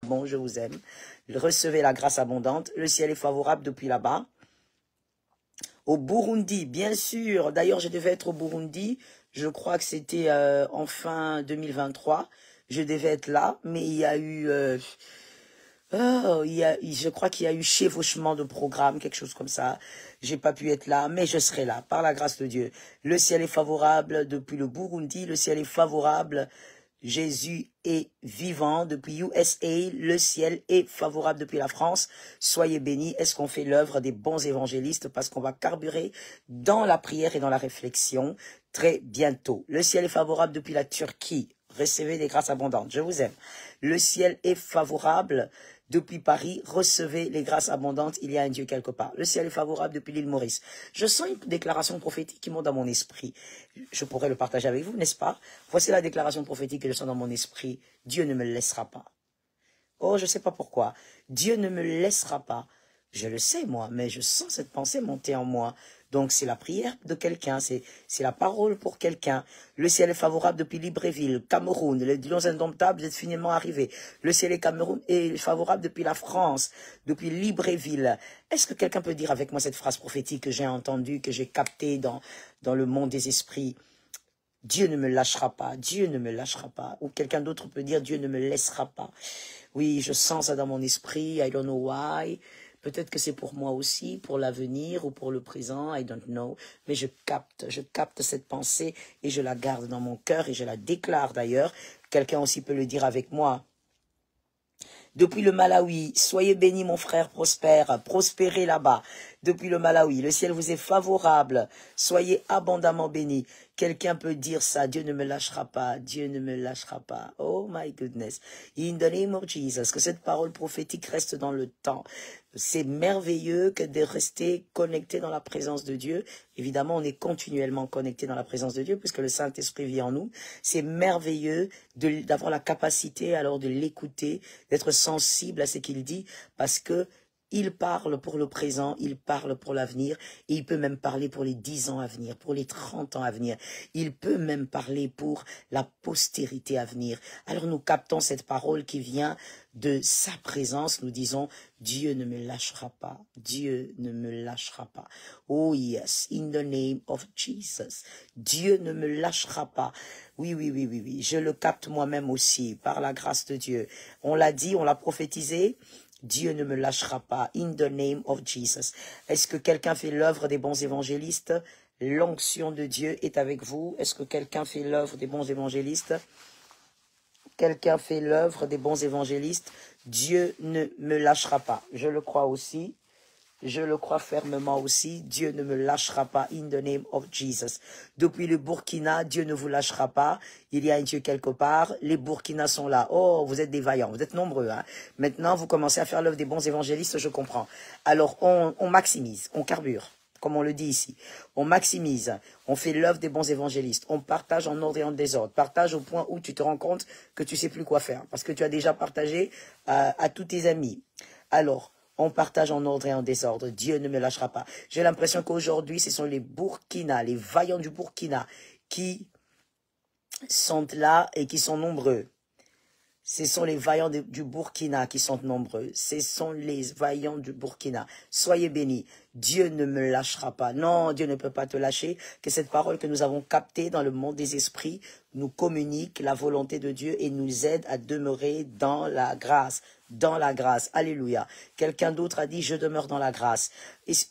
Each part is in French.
Bon, je vous aime. Recevez la grâce abondante. Le ciel est favorable depuis là-bas. Au Burundi, bien sûr. D'ailleurs, je devais être au Burundi. Je crois que c'était en fin 2023. Je devais être là, mais il y a eu... je crois qu'il y a eu chevauchement de programme, quelque chose comme ça. J'ai pas pu être là, mais je serai là, par la grâce de Dieu. Le ciel est favorable depuis le Burundi. Le ciel est favorable. Jésus est vivant depuis USA. Le ciel est favorable depuis la France. Soyez bénis. Est-ce qu'on fait l'œuvre des bons évangélistes? Parce qu'on va carburer dans la prière et dans la réflexion très bientôt. Le ciel est favorable depuis la Turquie. Recevez des grâces abondantes. Je vous aime. Le ciel est favorable depuis Paris. Recevez les grâces abondantes. Il y a un Dieu quelque part. Le ciel est favorable depuis l'île Maurice. Je sens une déclaration prophétique qui monte dans mon esprit. Je pourrais le partager avec vous, n'est-ce pas? Voici la déclaration prophétique que je sens dans mon esprit. Dieu ne me laissera pas. Oh, je ne sais pas pourquoi. Dieu ne me laissera pas. Je le sais, moi, mais je sens cette pensée monter en moi. Donc, c'est la prière de quelqu'un, c'est la parole pour quelqu'un. Le ciel est favorable depuis Libreville, Cameroun. Les lions indomptables, vous êtes finalement arrivés. Le ciel est favorable depuis la France, depuis Libreville. Est-ce que quelqu'un peut dire avec moi cette phrase prophétique que j'ai entendue, que j'ai captée dans le monde des esprits? Dieu ne me lâchera pas, Dieu ne me lâchera pas. Ou quelqu'un d'autre peut dire, Dieu ne me laissera pas. Oui, je sens ça dans mon esprit, I don't know why. Peut-être que c'est pour moi aussi, pour l'avenir ou pour le présent, I don't know. Mais je capte cette pensée et je la garde dans mon cœur et je la déclare d'ailleurs. Quelqu'un aussi peut le dire avec moi. Depuis le Malawi, soyez bénis mon frère prospère, prospérez là-bas. Depuis le Malawi, le ciel vous est favorable, soyez abondamment bénis. Quelqu'un peut dire ça, Dieu ne me lâchera pas, Dieu ne me lâchera pas. Oh my goodness. In the name of Jesus, que cette parole prophétique reste dans le temps. C'est merveilleux que de rester connecté dans la présence de Dieu. Évidemment, on est continuellement connecté dans la présence de Dieu puisque le Saint-Esprit vit en nous. C'est merveilleux d'avoir la capacité alors de l'écouter, d'être sensible à ce qu'il dit parce que il parle pour le présent, il parle pour l'avenir, et il peut même parler pour les 10 ans à venir, pour les 30 ans à venir. Il peut même parler pour la postérité à venir. Alors nous captons cette parole qui vient de sa présence. Nous disons, Dieu ne me lâchera pas, Dieu ne me lâchera pas. Oh yes, in the name of Jesus. Dieu ne me lâchera pas. Oui, oui, oui, oui, oui. Je le capte moi-même aussi, par la grâce de Dieu. On l'a dit, on l'a prophétisé. Dieu ne me lâchera pas, in the name of Jesus. Est-ce que quelqu'un fait l'œuvre des bons évangélistes? L'onction de Dieu est avec vous. Est-ce que quelqu'un fait l'œuvre des bons évangélistes? Quelqu'un fait l'œuvre des bons évangélistes? Dieu ne me lâchera pas. Je le crois aussi. Je le crois fermement aussi. Dieu ne me lâchera pas. In the name of Jesus. Depuis le Burkina, Dieu ne vous lâchera pas. Il y a un Dieu quelque part. Les Burkinas sont là. Oh, vous êtes des vaillants. Vous êtes nombreux. Hein? Maintenant, vous commencez à faire l'œuvre des bons évangélistes, je comprends. Alors, on maximise, on carbure, comme on le dit ici. On maximise, on fait l'œuvre des bons évangélistes. On partage en ordre et en désordre. Partage au point où tu te rends compte que tu sais plus quoi faire. Parce que tu as déjà partagé à tous tes amis. Alors, on partage en ordre et en désordre. Dieu ne me lâchera pas. J'ai l'impression qu'aujourd'hui, ce sont les Burkina, les vaillants du Burkina, qui sont là et qui sont nombreux. Ce sont les vaillants du Burkina qui sont nombreux. Ce sont les vaillants du Burkina. Soyez bénis. Dieu ne me lâchera pas. Non, Dieu ne peut pas te lâcher. Que cette parole que nous avons captée dans le monde des esprits nous communique la volonté de Dieu et nous aide à demeurer dans la grâce. Dans la grâce. Alléluia. Quelqu'un d'autre a dit, je demeure dans la grâce.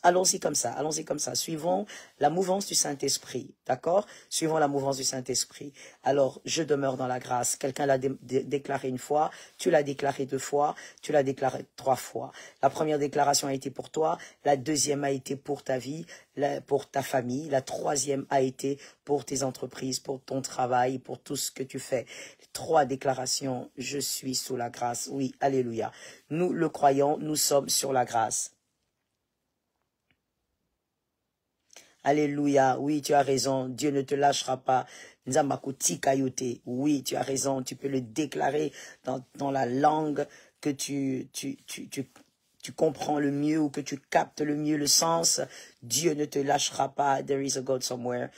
Allons-y comme ça, allons-y comme ça. Suivons la mouvance du Saint-Esprit. D'accord? Suivons la mouvance du Saint-Esprit. Alors, je demeure dans la grâce. Quelqu'un l'a déclaré une fois, tu l'as déclaré 2 fois, tu l'as déclaré 3 fois. La première déclaration a été pour toi, la deuxième a été pour ta vie, pour ta famille, la troisième a été pour tes entreprises, pour ton travail, pour tout ce que tu fais. 3 déclarations, je suis sous la grâce. Oui, alléluia. Nous le croyons, nous sommes sur la grâce. Alléluia. Oui, tu as raison. Dieu ne te lâchera pas. Oui, tu as raison. Tu peux le déclarer dans la langue que tu comprends le mieux ou que tu captes le mieux le sens. Dieu ne te lâchera pas. There is a God somewhere.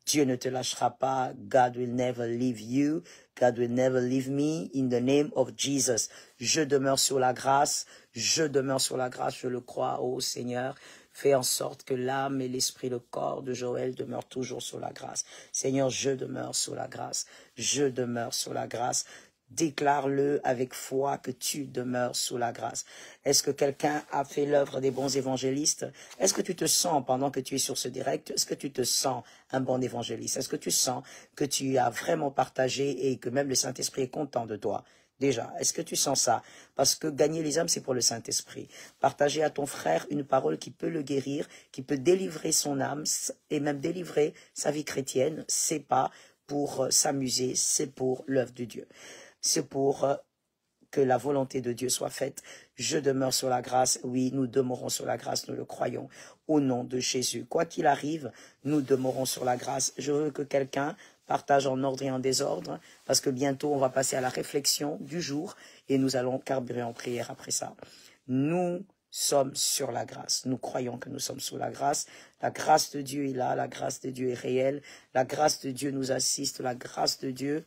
Dieu ne te lâchera pas. God will never leave you. God will never leave me. In the name of Jesus. Je demeure sur la grâce. Je demeure sur la grâce. Je le crois, ô Seigneur. Fais en sorte que l'âme et l'esprit, le corps de Joël demeurent toujours sur la grâce. Seigneur, je demeure sur la grâce. Je demeure sur la grâce. Déclare-le avec foi que tu demeures sous la grâce. Est-ce que quelqu'un a fait l'œuvre des bons évangélistes? Est-ce que tu te sens, pendant que tu es sur ce direct, est-ce que tu te sens un bon évangéliste? Est-ce que tu sens que tu as vraiment partagé et que même le Saint-Esprit est content de toi? Déjà, est-ce que tu sens ça? Parce que gagner les âmes, c'est pour le Saint-Esprit. Partager à ton frère une parole qui peut le guérir, qui peut délivrer son âme et même délivrer sa vie chrétienne, c'est pas pour s'amuser, c'est pour l'œuvre de Dieu. C'est pour que la volonté de Dieu soit faite. Je demeure sur la grâce. Oui, nous demeurons sur la grâce, nous le croyons. Au nom de Jésus. Quoi qu'il arrive, nous demeurons sur la grâce. Je veux que quelqu'un partage en ordre et en désordre, parce que bientôt on va passer à la réflexion du jour et nous allons carburer en prière après ça. Nous sommes sur la grâce. Nous croyons que nous sommes sous la grâce. La grâce de Dieu est là, la grâce de Dieu est réelle. La grâce de Dieu nous assiste, la grâce de Dieu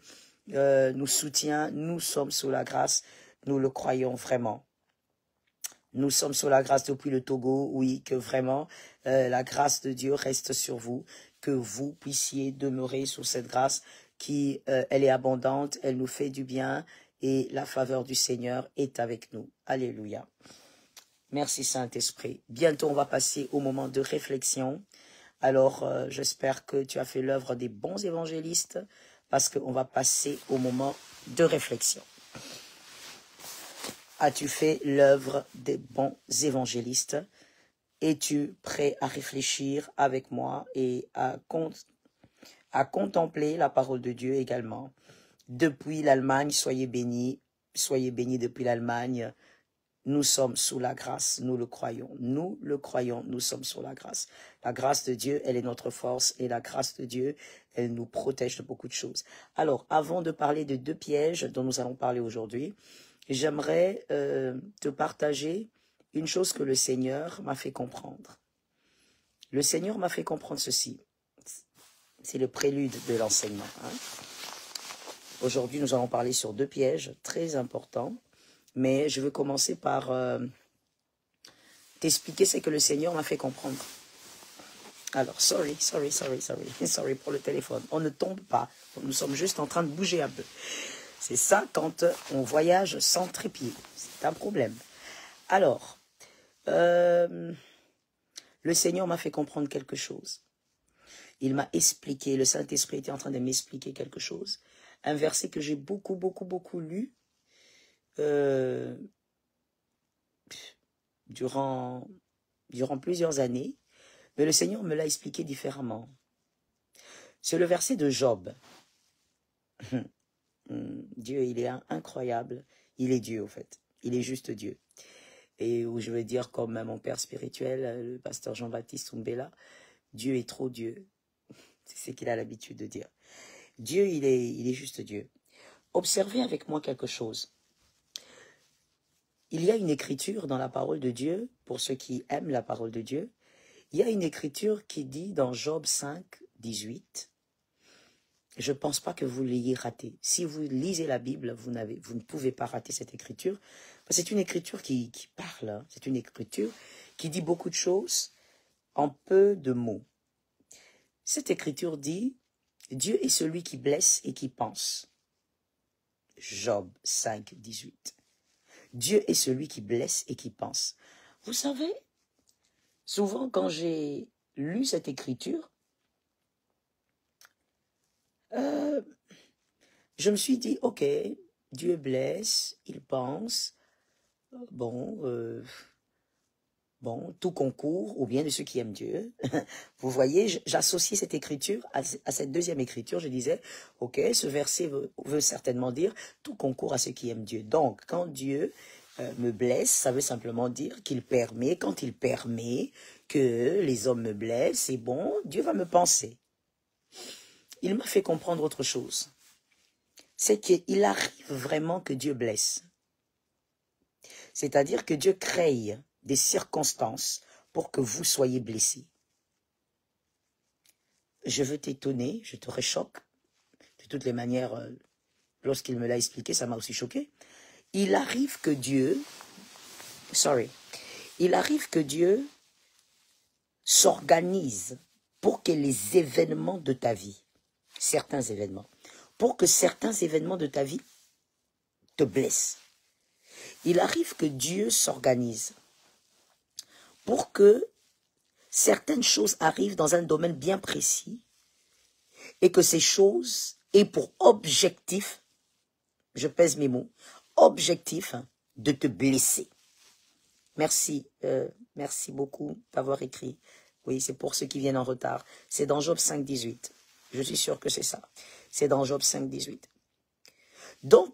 nous soutient, nous sommes sous la grâce, nous le croyons vraiment. Nous sommes sous la grâce depuis le Togo, oui, que vraiment la grâce de Dieu reste sur vous, que vous puissiez demeurer sous cette grâce qui, elle est abondante, elle nous fait du bien et la faveur du Seigneur est avec nous. Alléluia. Merci Saint-Esprit. Bientôt on va passer au moment de réflexion. Alors j'espère que tu as fait l'œuvre des bons évangélistes, parce qu'on va passer au moment de réflexion. As-tu fait l'œuvre des bons évangélistes? Es-tu prêt à réfléchir avec moi et à contempler la parole de Dieu également? Depuis l'Allemagne, soyez bénis depuis l'Allemagne. Nous sommes sous la grâce, nous le croyons, nous sommes sous la grâce. La grâce de Dieu, elle est notre force et la grâce de Dieu, elle nous protège de beaucoup de choses. Alors, avant de parler de 2 pièges dont nous allons parler aujourd'hui, j'aimerais te partager une chose que le Seigneur m'a fait comprendre. Le Seigneur m'a fait comprendre ceci. C'est le prélude de l'enseignement. Aujourd'hui, nous allons parler sur 2 pièges très importants. Mais je veux commencer par t'expliquer ce que le Seigneur m'a fait comprendre. Alors, sorry pour le téléphone. On ne tombe pas. Nous sommes juste en train de bouger un peu. C'est ça quand on voyage sans trépied. C'est un problème. Alors, le Seigneur m'a fait comprendre quelque chose. Il m'a expliqué, le Saint-Esprit était en train de m'expliquer quelque chose. Un verset que j'ai beaucoup lu. Durant plusieurs années, mais le Seigneur me l'a expliqué différemment. C'est le verset de Job. Dieu, il est incroyable. Il est Dieu, au fait. Il est juste Dieu. Et où je veux dire, comme mon père spirituel, le pasteur Jean-Baptiste Umbela, Dieu est trop Dieu. C'est ce qu'il a l'habitude de dire. Dieu, il est juste Dieu. Observez avec moi quelque chose. Il y a une écriture dans la parole de Dieu, pour ceux qui aiment la parole de Dieu. Il y a une écriture qui dit dans Job 5, 18, je ne pense pas que vous l'ayez raté. Si vous lisez la Bible, vous ne pouvez pas rater cette écriture. C'est une écriture qui parle, hein. C'est une écriture qui dit beaucoup de choses en peu de mots. Cette écriture dit, Dieu est celui qui blesse et qui pense. Job 5, 18. Dieu est celui qui blesse et qui pense. Vous savez, souvent quand j'ai lu cette écriture, je me suis dit, ok, Dieu blesse, il pense, bon, tout concourt au bien de ceux qui aiment Dieu. Vous voyez, j'associais cette écriture à cette deuxième écriture. Je disais, ok, ce verset veut certainement dire tout concourt à ceux qui aiment Dieu. Donc, quand Dieu me blesse, ça veut simplement dire qu'il permet, quand il permet que les hommes me blessent, c'est bon, Dieu va me penser. Il m'a fait comprendre autre chose. C'est qu'il arrive vraiment que Dieu blesse. C'est-à-dire que Dieu crée des circonstances pour que vous soyez blessés. je veux t'étonner, je te réchoque. De toutes les manières, lorsqu'il me l'a expliqué, ça m'a aussi choqué. Il arrive que Dieu s'organise pour que les événements de ta vie, certains événements, pour que certains événements de ta vie te blessent. Il arrive que Dieu s'organise pour que certaines choses arrivent dans un domaine bien précis et que ces choses aient pour objectif, je pèse mes mots, objectif de te blesser. Merci, merci beaucoup d'avoir écrit. Oui, c'est pour ceux qui viennent en retard. C'est dans Job 5, 18. Je suis sûr que c'est ça. C'est dans Job 5, 18. Donc,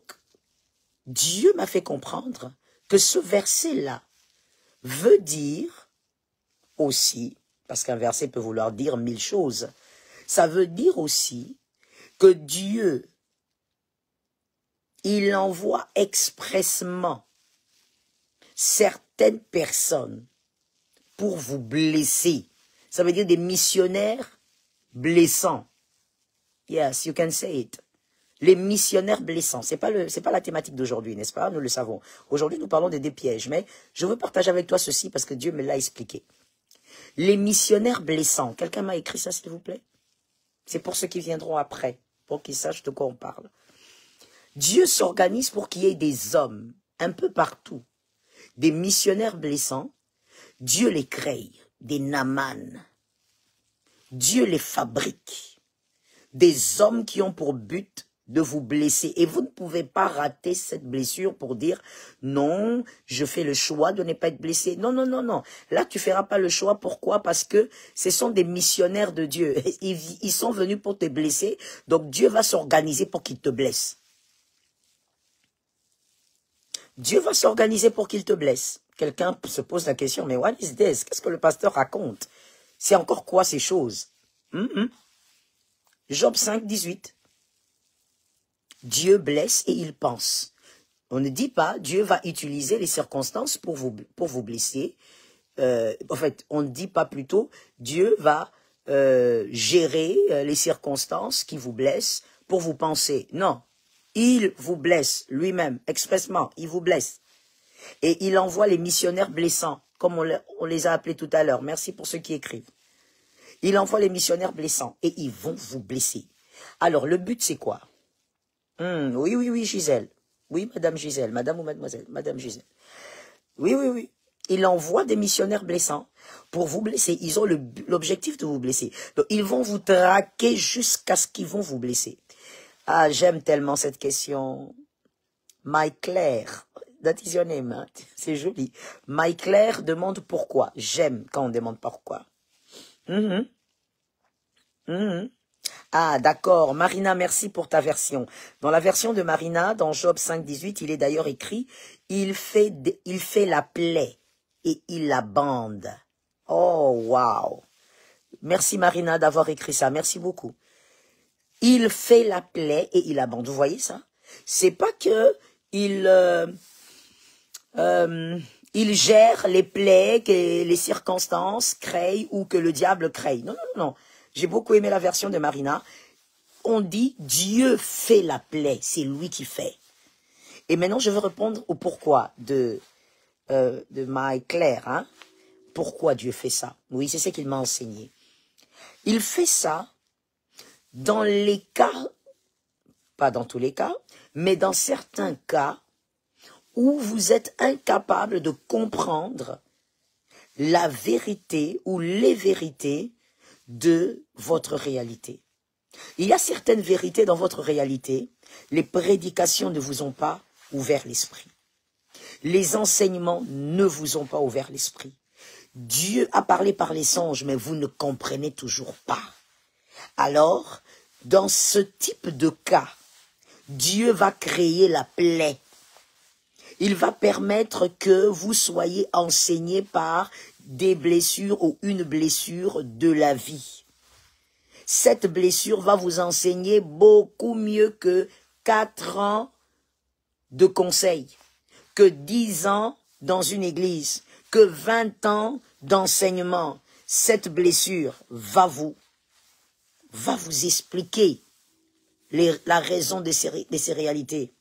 Dieu m'a fait comprendre que ce verset-là veut dire aussi, parce qu'un verset peut vouloir dire 1000 choses, ça veut dire aussi que Dieu, il envoie expressement certaines personnes pour vous blesser. Ça veut dire des missionnaires blessants. Yes, you can say it. Les missionnaires blessants. C'est pas la thématique d'aujourd'hui, n'est-ce pas? Nous le savons. Aujourd'hui, nous parlons des pièges, mais je veux partager avec toi ceci parce que Dieu me l'a expliqué. Les missionnaires blessants. Quelqu'un m'a écrit ça, s'il vous plaît? C'est pour ceux qui viendront après, pour qu'ils sachent de quoi on parle. Dieu s'organise pour qu'il y ait des hommes, un peu partout, des missionnaires blessants. Dieu les crée, des Naaman. Dieu les fabrique. Des hommes qui ont pour but de vous blesser. Et vous ne pouvez pas rater cette blessure pour dire non, je fais le choix de ne pas être blessé. Non, non, non, non. Là, tu ne feras pas le choix. Pourquoi? Parce que ce sont des missionnaires de Dieu. Ils sont venus pour te blesser. Donc, Dieu va s'organiser pour qu'ils te blessent. Dieu va s'organiser pour qu'il te blesse. Quelqu'un se pose la question, mais what is this? Qu'est-ce que le pasteur raconte? C'est encore quoi ces choses? Job 5, 18. Dieu blesse et il pense. On ne dit pas Dieu va utiliser les circonstances pour vous blesser. En fait, on ne dit pas plutôt Dieu va gérer les circonstances qui vous blessent pour vous penser. Non, il vous blesse lui-même, expressement, il vous blesse. Et il envoie les missionnaires blessants, comme on les a appelés tout à l'heure. Merci pour ceux qui écrivent. Il envoie les missionnaires blessants et ils vont vous blesser. Alors, le but, c'est quoi? Oui, oui, oui, Gisèle. Oui, Madame Gisèle, Madame ou Mademoiselle, Madame Gisèle. Oui, oui, oui. Il envoie des missionnaires blessants pour vous blesser. Ils ont l'objectif de vous blesser. Donc, ils vont vous traquer jusqu'à ce qu'ils vont vous blesser. Ah, j'aime tellement cette question. My Claire, that is your name, hein? C'est joli. My Claire demande pourquoi. J'aime quand on demande pourquoi. Ah, d'accord. Marina, merci pour ta version. Dans la version de Marina, dans Job 5, 18, il est d'ailleurs écrit, il fait la plaie et il la bande. Oh, wow. Merci Marina d'avoir écrit ça. Merci beaucoup. Il fait la plaie et il la bande. Vous voyez ça? C'est pas que il gère les plaies que les circonstances créent ou que le diable crée. Non, non, non. J'ai beaucoup aimé la version de Marina. On dit Dieu fait la plaie, c'est lui qui fait. Et maintenant, je veux répondre au pourquoi de My Claire. Hein? Pourquoi Dieu fait ça? Oui, c'est ce qu'il m'a enseigné. Il fait ça dans les cas, pas dans tous les cas, mais dans certains cas où vous êtes incapable de comprendre la vérité ou les vérités de votre réalité. Il y a certaines vérités dans votre réalité, les prédications ne vous ont pas ouvert l'esprit. Les enseignements ne vous ont pas ouvert l'esprit. Dieu a parlé par les songes, mais vous ne comprenez toujours pas. Alors, dans ce type de cas, Dieu va créer la plaie. Il va permettre que vous soyez enseigné par des blessures ou une blessure de la vie. Cette blessure va vous enseigner beaucoup mieux que 4 ans de conseil, que 10 ans dans une église, que 20 ans d'enseignement. Cette blessure va vous va vous expliquer la raison de ces réalités.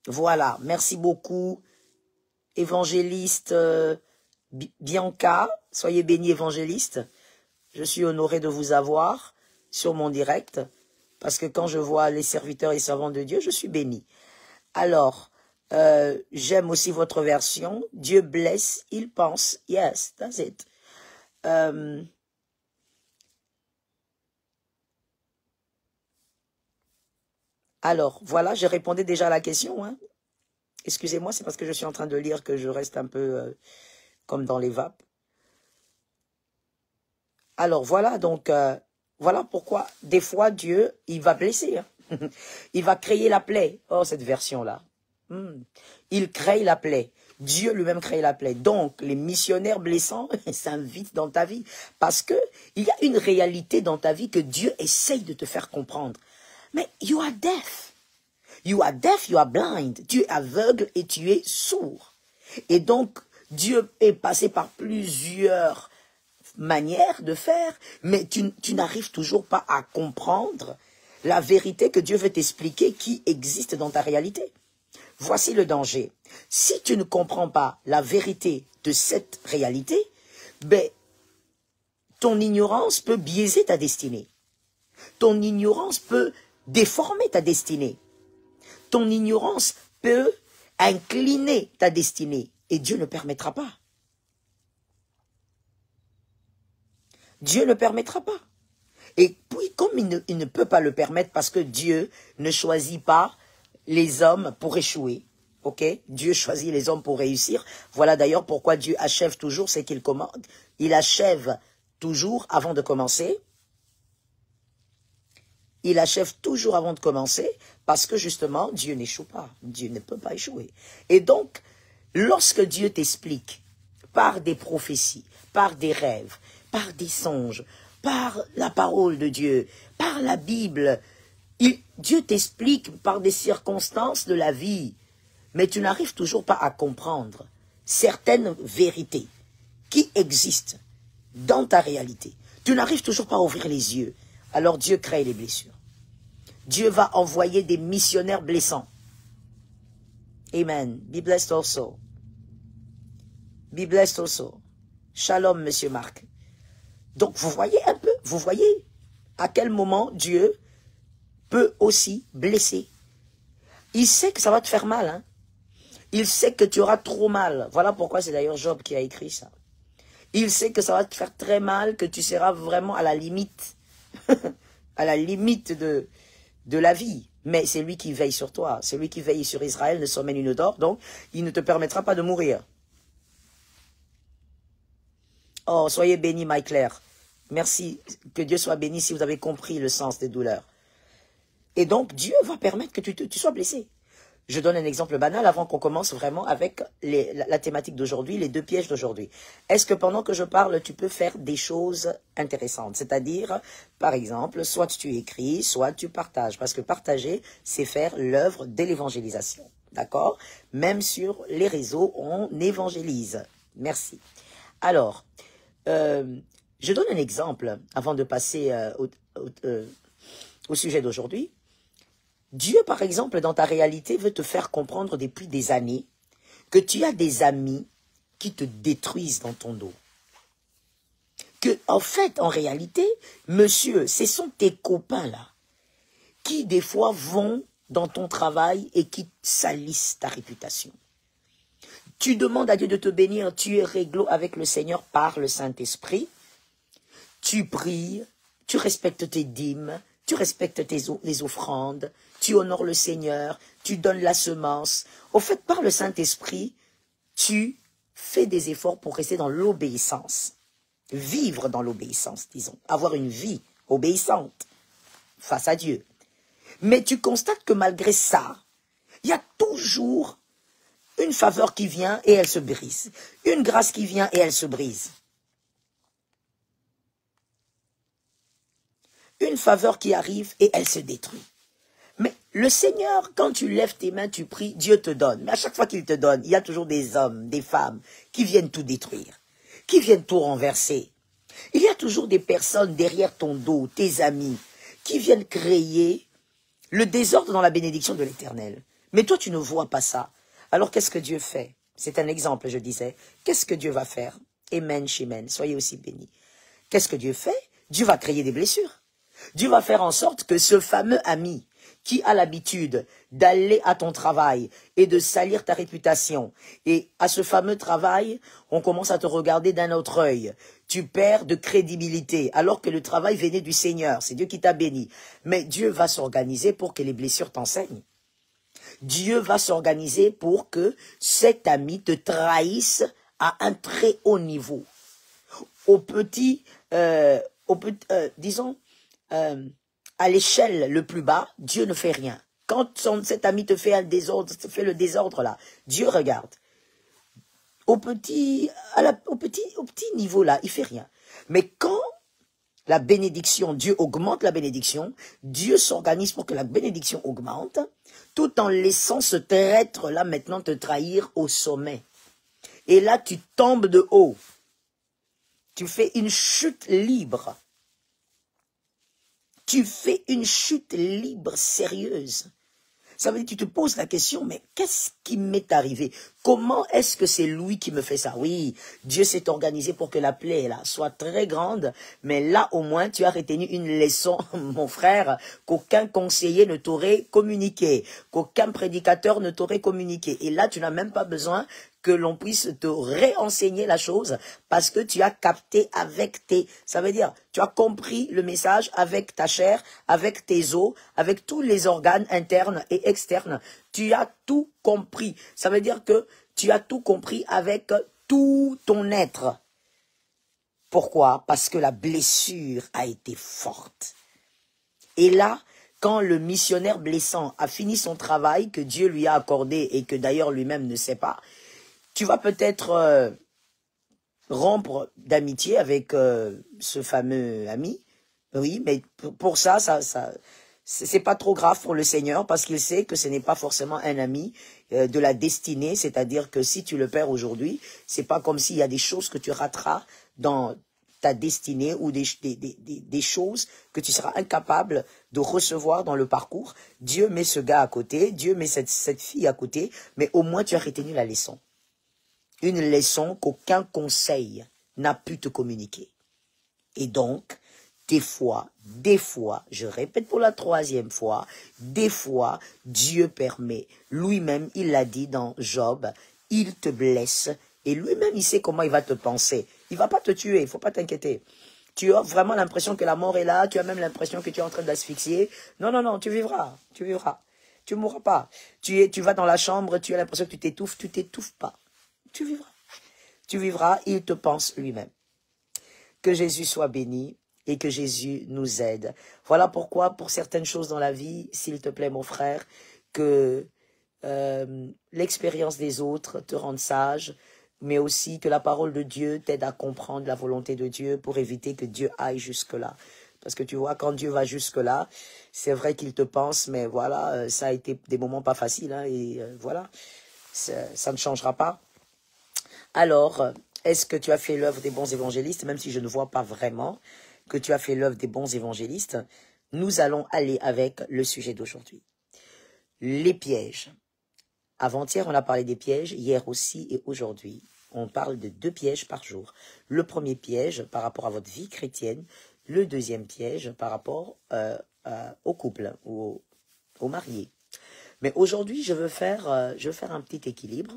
Voilà, merci beaucoup, évangéliste Bianca, soyez bénis évangéliste. Je suis honoré de vous avoir sur mon direct, parce que quand je vois les serviteurs et servants de Dieu, je suis béni. Alors, j'aime aussi votre version, Dieu blesse, il pense. Yes, that's it. Alors, voilà, j'ai répondu déjà à la question. Hein. Excusez-moi, c'est parce que je suis en train de lire que je reste un peu comme dans les vapes. Alors, voilà, donc, voilà pourquoi, des fois, Dieu, il va blesser. Hein. Il va créer la plaie. Oh, cette version-là. Il crée la plaie. Dieu lui-même crée la plaie. Donc, les missionnaires blessants s'invitent dans ta vie. Parce que il y a une réalité dans ta vie que Dieu essaye de te faire comprendre. Mais you are deaf. You are deaf, you are blind. Tu es aveugle et tu es sourd. Et donc, Dieu est passé par plusieurs manières de faire, mais tu n'arrives toujours pas à comprendre la vérité que Dieu veut t'expliquer qui existe dans ta réalité. Voici le danger. Si tu ne comprends pas la vérité de cette réalité, ben, ton ignorance peut biaiser ta destinée. Ton ignorance peut déformer ta destinée. Ton ignorance peut incliner ta destinée. Et Dieu ne permettra pas. Dieu ne permettra pas. Et puis, comme il ne peut pas le permettre parce que Dieu ne choisit pas les hommes pour échouer. Ok? Dieu choisit les hommes pour réussir. Voilà d'ailleurs pourquoi Dieu achève toujours ce qu'il commande. Il achève toujours avant de commencer. Il achève toujours avant de commencer parce que justement, Dieu n'échoue pas. Dieu ne peut pas échouer. Et donc, lorsque Dieu t'explique par des prophéties, par des rêves, par des songes, par la parole de Dieu, par la Bible, Dieu t'explique par des circonstances de la vie, mais tu n'arrives toujours pas à comprendre certaines vérités qui existent dans ta réalité. Tu n'arrives toujours pas à ouvrir les yeux. Alors Dieu crée les blessures. Dieu va envoyer des missionnaires blessants. Amen. Be blessed also. Be blessed also. Shalom, Monsieur Marc. Donc, vous voyez un peu, vous voyez à quel moment Dieu peut aussi blesser. Il sait que ça va te faire mal. Hein? Il sait que tu auras trop mal. Voilà pourquoi c'est d'ailleurs Job qui a écrit ça. Il sait que ça va te faire très mal, que tu seras vraiment à la limite. À la limite de la vie. Mais c'est lui qui veille sur toi. C'est lui qui veille sur Israël, ne sommeille une dort. Donc, il ne te permettra pas de mourir. Oh, soyez bénis, Mike Claire. Merci, que Dieu soit béni si vous avez compris le sens des douleurs. Et donc, Dieu va permettre que tu sois blessé. Je donne un exemple banal avant qu'on commence vraiment avec la thématique d'aujourd'hui, les 2 pièges d'aujourd'hui. Est-ce que pendant que je parle, tu peux faire des choses intéressantes? C'est-à-dire, par exemple, soit tu écris, soit tu partages. Parce que partager, c'est faire l'œuvre de l'évangélisation. D'accord? Même sur les réseaux, on évangélise. Merci. Alors, je donne un exemple avant de passer au sujet d'aujourd'hui. Dieu, par exemple, dans ta réalité, veut te faire comprendre depuis des années que tu as des amis qui te détruisent dans ton dos. Que, en fait, en réalité, monsieur, ce sont tes copains-là qui, des fois, vont dans ton travail et qui salissent ta réputation. Tu demandes à Dieu de te bénir, tu es réglo avec le Seigneur par le Saint-Esprit. Tu pries, tu respectes tes dîmes, tu respectes les offrandes, tu honores le Seigneur, tu donnes la semence. Au fait, par le Saint-Esprit, tu fais des efforts pour rester dans l'obéissance. Vivre dans l'obéissance, disons. Avoir une vie obéissante face à Dieu. Mais tu constates que malgré ça, il y a toujours une faveur qui vient et elle se brise. Une grâce qui vient et elle se brise. Une faveur qui arrive et elle se détruit. Mais le Seigneur, quand tu lèves tes mains, tu pries, Dieu te donne. Mais à chaque fois qu'il te donne, il y a toujours des hommes, des femmes qui viennent tout détruire, qui viennent tout renverser. Il y a toujours des personnes derrière ton dos, tes amis, qui viennent créer le désordre dans la bénédiction de l'Éternel. Mais toi, tu ne vois pas ça. Alors, qu'est-ce que Dieu fait? C'est un exemple, je disais. Qu'est-ce que Dieu va faire? Amen, shimen. Soyez aussi bénis. Qu'est-ce que Dieu fait? Dieu va créer des blessures. Dieu va faire en sorte que ce fameux ami qui a l'habitude d'aller à ton travail et de salir ta réputation, et à ce fameux travail, on commence à te regarder d'un autre œil. Tu perds de crédibilité, alors que le travail venait du Seigneur. C'est Dieu qui t'a béni. Mais Dieu va s'organiser pour que les blessures t'enseignent. Dieu va s'organiser pour que cet ami te trahisse à un très haut niveau. Disons, à l'échelle le plus bas, Dieu ne fait rien. Quand cet ami te fait le désordre là, Dieu regarde. Au petit niveau là, il fait rien. Mais quand la bénédiction, Dieu augmente la bénédiction, Dieu s'organise pour que la bénédiction augmente, tout en laissant ce traître là maintenant te trahir au sommet. Et là, tu tombes de haut. Tu fais une chute libre. Tu fais une chute libre sérieuse. Ça veut dire que tu te poses la question, mais qu'est-ce qui m'est arrivé? Comment est-ce que c'est lui qui me fait ça? Oui, Dieu s'est organisé pour que la plaie là soit très grande, mais là au moins tu as retenu une leçon, mon frère, qu'aucun conseiller ne t'aurait communiqué, qu'aucun prédicateur ne t'aurait communiqué. Et là tu n'as même pas besoin que l'on puisse te réenseigner la chose, parce que tu as capté avec ça veut dire, tu as compris le message avec ta chair, avec tes os, avec tous les organes internes et externes. Tu as tout compris. Ça veut dire que tu as tout compris avec tout ton être. Pourquoi? Parce que la blessure a été forte. Et là, quand le missionnaire blessant a fini son travail que Dieu lui a accordé et que d'ailleurs lui-même ne sait pas, tu vas peut-être rompre d'amitié avec ce fameux ami. Oui, mais pour ça c'est pas trop grave pour le Seigneur, parce qu'il sait que ce n'est pas forcément un ami de la destinée. C'est-à-dire que si tu le perds aujourd'hui, c'est pas comme s'il y a des choses que tu rateras dans ta destinée ou des choses que tu seras incapable de recevoir dans le parcours. Dieu met ce gars à côté, Dieu met cette fille à côté, mais au moins tu as retenu la leçon. Une leçon qu'aucun conseil n'a pu te communiquer. Et donc, des fois, je répète pour la 3e fois, des fois, Dieu permet, lui-même, il l'a dit dans Job, il te blesse, et lui-même, il sait comment il va te penser. Il ne va pas te tuer, il ne faut pas t'inquiéter. Tu as vraiment l'impression que la mort est là, tu as même l'impression que tu es en train d'asphyxier. Non, non, non, tu vivras. Tu ne mourras pas. Tu vas dans la chambre, tu as l'impression que tu t'étouffes pas. Tu vivras, il te pense lui-même. Que Jésus soit béni et que Jésus nous aide. Voilà pourquoi, pour certaines choses dans la vie, s'il te plaît, mon frère, que l'expérience des autres te rende sage, mais aussi que la parole de Dieu t'aide à comprendre la volonté de Dieu pour éviter que Dieu aille jusque-là. Parce que tu vois, quand Dieu va jusque-là, c'est vrai qu'il te pense, mais voilà, ça a été des moments pas faciles, hein, et voilà, ça ne changera pas. Alors, est-ce que tu as fait l'œuvre des bons évangélistes, même si je ne vois pas vraiment que tu as fait l'œuvre des bons évangélistes? Nous allons aller avec le sujet d'aujourd'hui. Les pièges. Avant-hier, on a parlé des pièges, hier aussi et aujourd'hui. On parle de 2 pièges par jour. Le premier piège par rapport à votre vie chrétienne, le deuxième piège par rapport au couple ou aux mariés. Mais aujourd'hui, je veux faire un petit équilibre.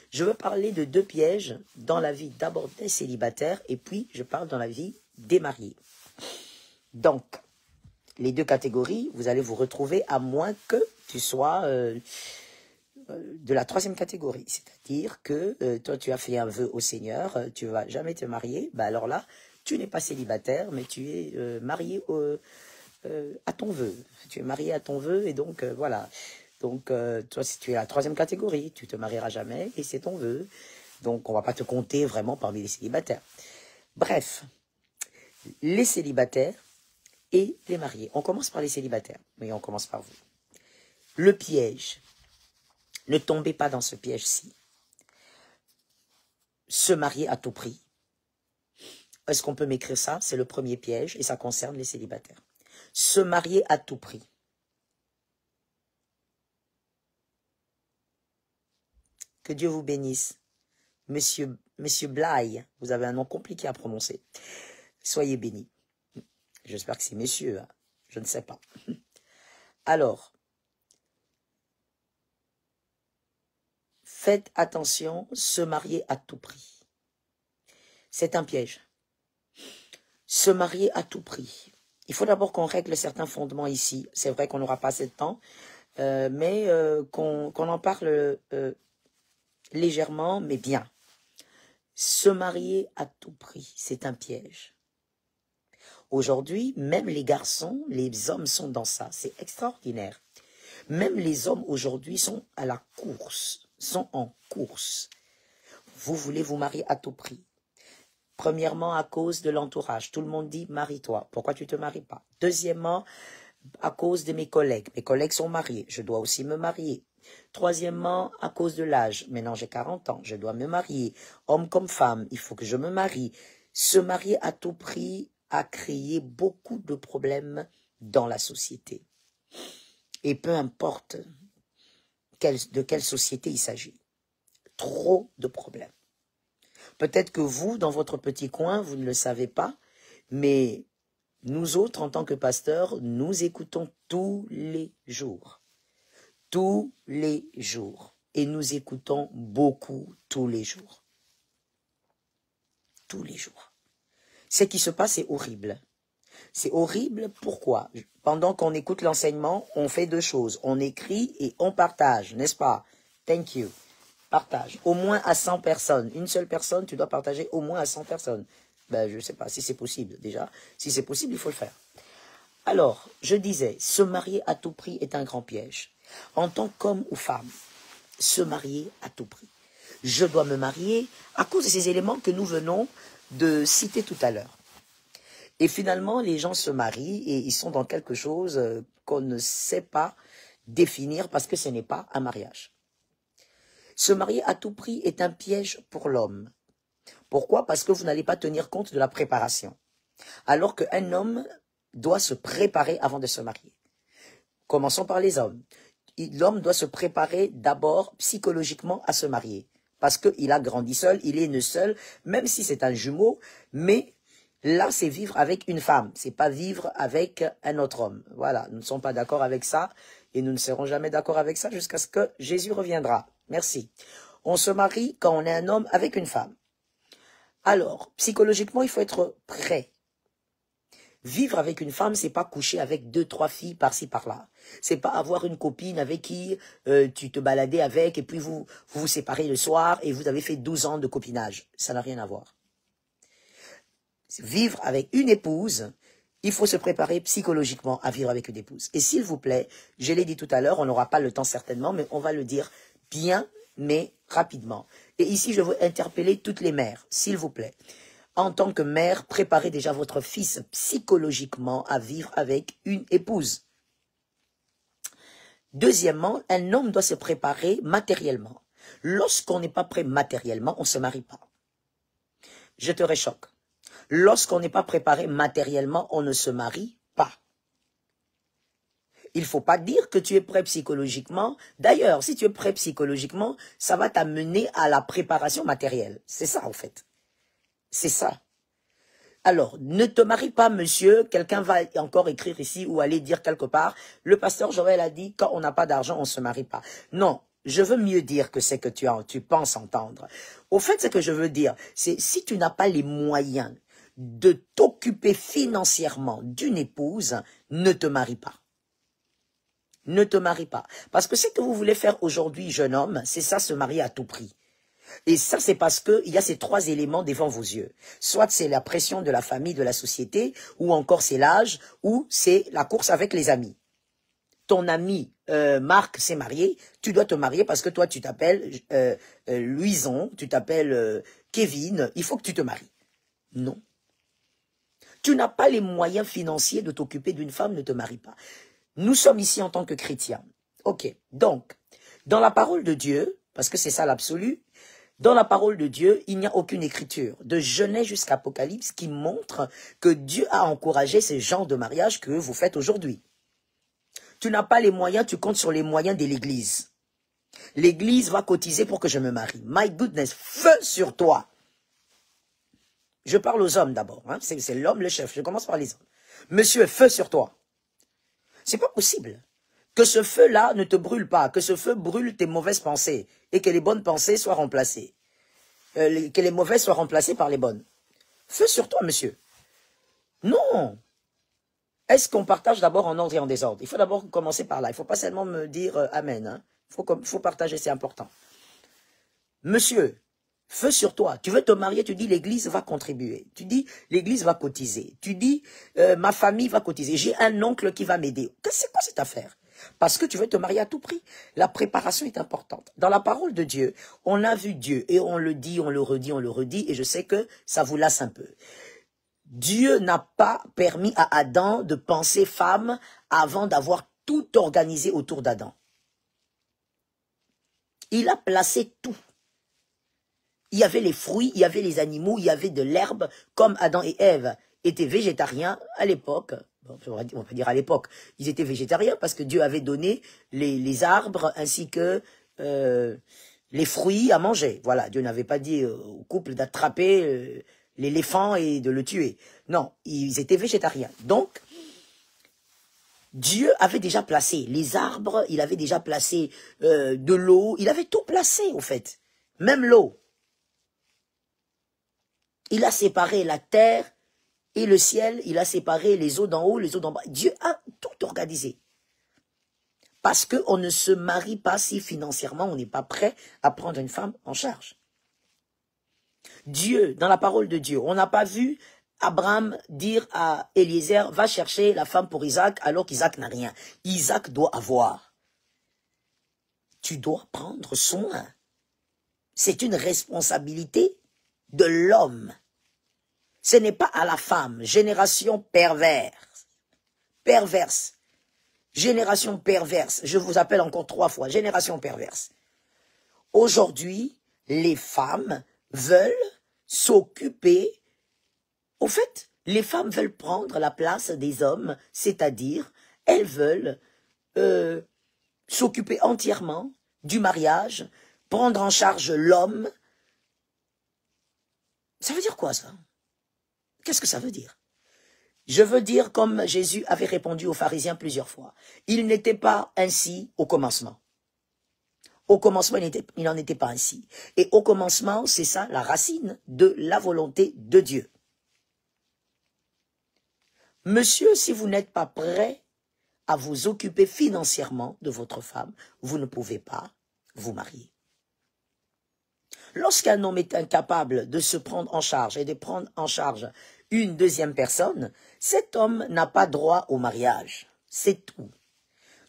Je veux parler de 2 pièges dans la vie d'abord des célibataires et puis je parle dans la vie des mariés. Donc, les 2 catégories, vous allez vous retrouver à moins que tu sois de la 3e catégorie. C'est-à-dire que toi, tu as fait un vœu au Seigneur, tu ne vas jamais te marier. Ben alors là, tu n'es pas célibataire, mais tu es marié à ton vœu. Tu es marié à ton vœu et donc voilà. Donc, toi, si tu es la 3e catégorie, tu te marieras jamais et c'est ton vœu. Donc, on ne va pas te compter vraiment parmi les célibataires. Bref, les célibataires et les mariés. On commence par les célibataires, mais on commence par vous. Le piège. Ne tombez pas dans ce piège-ci. Se marier à tout prix. Est-ce qu'on peut m'écrire ça? C'est le premier piège et ça concerne les célibataires. Se marier à tout prix. Que Dieu vous bénisse. Monsieur Blaye, vous avez un nom compliqué à prononcer. Soyez bénis. J'espère que c'est messieurs, hein. Je ne sais pas. Alors, faites attention, se marier à tout prix. C'est un piège. Se marier à tout prix. Il faut d'abord qu'on règle certains fondements ici. C'est vrai qu'on n'aura pas assez de temps, mais qu'on en parle légèrement, mais bien. Se marier à tout prix, c'est un piège. Aujourd'hui, même les garçons, les hommes sont dans ça. C'est extraordinaire. Même les hommes aujourd'hui sont à la course, sont en course. Vous voulez vous marier à tout prix. Premièrement, à cause de l'entourage. Tout le monde dit, marie-toi. Pourquoi tu ne te maries pas? Deuxièmement, à cause de mes collègues. Mes collègues sont mariés. Je dois aussi me marier. Troisièmement, à cause de l'âge. Maintenant, j'ai 40 ans. Je dois me marier. Homme comme femme, il faut que je me marie. Se marier à tout prix a créé beaucoup de problèmes dans la société. Et peu importe de quelle société il s'agit. Trop de problèmes. Peut-être que vous, dans votre petit coin, vous ne le savez pas, mais nous autres, en tant que pasteurs, nous écoutons tous les jours. Tous les jours. Et nous écoutons beaucoup tous les jours. Tous les jours. Ce qui se passe est horrible. C'est horrible, pourquoi? Pendant qu'on écoute l'enseignement, on fait deux choses. On écrit et on partage, n'est-ce pas? Thank you. Partage. Au moins à 100 personnes. Une seule personne, tu dois partager au moins à 100 personnes. Ben, je ne sais pas si c'est possible, déjà. Si c'est possible, il faut le faire. Alors, je disais, se marier à tout prix est un grand piège. En tant qu'homme ou femme, se marier à tout prix. Je dois me marier à cause de ces éléments que nous venons de citer tout à l'heure. Et finalement, les gens se marient et ils sont dans quelque chose qu'on ne sait pas définir parce que ce n'est pas un mariage. Se marier à tout prix est un piège pour l'homme. Pourquoi? Parce que vous n'allez pas tenir compte de la préparation. Alors qu'un homme doit se préparer avant de se marier. Commençons par les hommes. L'homme doit se préparer d'abord psychologiquement à se marier. Parce qu'il a grandi seul, il est né seul, même si c'est un jumeau, mais là, c'est vivre avec une femme, c'est pas vivre avec un autre homme. Voilà, nous ne sommes pas d'accord avec ça et nous ne serons jamais d'accord avec ça jusqu'à ce que Jésus reviendra. Merci. On se marie quand on est un homme avec une femme. Alors, psychologiquement, il faut être prêt. Vivre avec une femme, c'est pas coucher avec 2, 3 filles par-ci, par-là. C'est pas avoir une copine avec qui tu te baladais avec et puis vous vous séparez le soir et vous avez fait 12 ans de copinage. Ça n'a rien à voir. Vivre avec une épouse, il faut se préparer psychologiquement à vivre avec une épouse. Et s'il vous plaît, je l'ai dit tout à l'heure, on n'aura pas le temps certainement, mais on va le dire bien, mais rapidement. Et ici, je veux interpeller toutes les mères, s'il vous plaît. En tant que mère, préparez déjà votre fils psychologiquement à vivre avec une épouse. Deuxièmement, un homme doit se préparer matériellement. Lorsqu'on n'est pas prêt matériellement, on ne se marie pas. Je te réchoque. Lorsqu'on n'est pas préparé matériellement, on ne se marie pas. Il ne faut pas dire que tu es prêt psychologiquement. D'ailleurs, si tu es prêt psychologiquement, ça va t'amener à la préparation matérielle. C'est ça, en fait. C'est ça. Alors, ne te marie pas, monsieur. Quelqu'un va encore écrire ici ou aller dire quelque part. Le pasteur Joël a dit, quand on n'a pas d'argent, on ne se marie pas. Non, je veux mieux dire que c'est que tu penses entendre. Au fait, ce que je veux dire, c'est si tu n'as pas les moyens de t'occuper financièrement d'une épouse, ne te marie pas. Ne te marie pas. Parce que ce que vous voulez faire aujourd'hui, jeune homme, c'est ça, se marier à tout prix. Et ça, c'est parce qu'il y a ces 3 éléments devant vos yeux. Soit c'est la pression de la famille, de la société, ou encore c'est l'âge, ou c'est la course avec les amis. Ton ami Marc s'est marié, tu dois te marier parce que toi, tu t'appelles Louison, tu t'appelles Kevin, il faut que tu te maries. Non. Tu n'as pas les moyens financiers de t'occuper d'une femme, ne te marie pas. Nous sommes ici en tant que chrétiens. Ok, donc, dans la parole de Dieu, parce que c'est ça l'absolu, Dans la parole de Dieu, il n'y a aucune écriture, de Genèse jusqu'à Apocalypse, qui montre que Dieu a encouragé ces genres de mariage que vous faites aujourd'hui. Tu n'as pas les moyens, tu comptes sur les moyens de l'Église. L'Église va cotiser pour que je me marie. My goodness, feu sur toi. Je parle aux hommes d'abord, hein. C'est l'homme le chef, je commence par les hommes. Monsieur, feu sur toi. C'est pas possible que ce feu-là ne te brûle pas, que ce feu brûle tes mauvaises pensées et que les bonnes pensées soient remplacées. Que les mauvaises soient remplacées par les bonnes. Feu sur toi, monsieur. Non. Est-ce qu'on partage d'abord en ordre et en désordre? Il faut d'abord commencer par là. Il ne faut pas seulement me dire Amen. Hein. Faut partager, c'est important. Monsieur, feu sur toi. Tu veux te marier, tu dis l'Église va contribuer. Tu dis l'Église va cotiser. Tu dis ma famille va cotiser. J'ai un oncle qui va m'aider. C'est quoi cette affaire? Parce que tu veux te marier à tout prix. La préparation est importante. Dans la parole de Dieu, on a vu Dieu et on le dit, on le redit et je sais que ça vous lasse un peu. Dieu n'a pas permis à Adam de penser femme avant d'avoir tout organisé autour d'Adam. Il a placé tout. Il y avait les fruits, il y avait les animaux, il y avait de l'herbe, comme Adam et Ève étaient végétariens à l'époque. Bon, on peut dire à l'époque, ils étaient végétariens parce que Dieu avait donné les arbres ainsi que les fruits à manger. Voilà, Dieu n'avait pas dit au couple d'attraper l'éléphant et de le tuer. Non, ils étaient végétariens. Donc, Dieu avait déjà placé les arbres, il avait déjà placé de l'eau, il avait tout placé au fait, même l'eau. Il a séparé la terre et le ciel, il a séparé les eaux d'en haut, les eaux d'en bas. Dieu a tout organisé. Parce qu'on ne se marie pas si financièrement on n'est pas prêt à prendre une femme en charge. Dieu, dans la parole de Dieu, on n'a pas vu Abraham dire à Eliezer, va chercher la femme pour Isaac, alors qu'Isaac n'a rien. Isaac doit avoir. Tu dois prendre soin. C'est une responsabilité de l'homme. Ce n'est pas à la femme. Génération perverse. Perverse. Génération perverse. Je vous appelle encore 3 fois. Génération perverse. Aujourd'hui, les femmes veulent s'occuper. Au fait, les femmes veulent prendre la place des hommes, c'est-à-dire, elles veulent s'occuper entièrement du mariage, prendre en charge l'homme. Ça veut dire quoi, ça? Qu'est-ce que ça veut dire? Je veux dire comme Jésus avait répondu aux pharisiens plusieurs fois. Il n'était pas ainsi au commencement. Au commencement, il n'en était pas ainsi. Et au commencement, c'est ça la racine de la volonté de Dieu. Monsieur, si vous n'êtes pas prêt à vous occuper financièrement de votre femme, vous ne pouvez pas vous marier. Lorsqu'un homme est incapable de se prendre en charge et de prendre en charge une deuxième personne, cet homme n'a pas droit au mariage. C'est tout.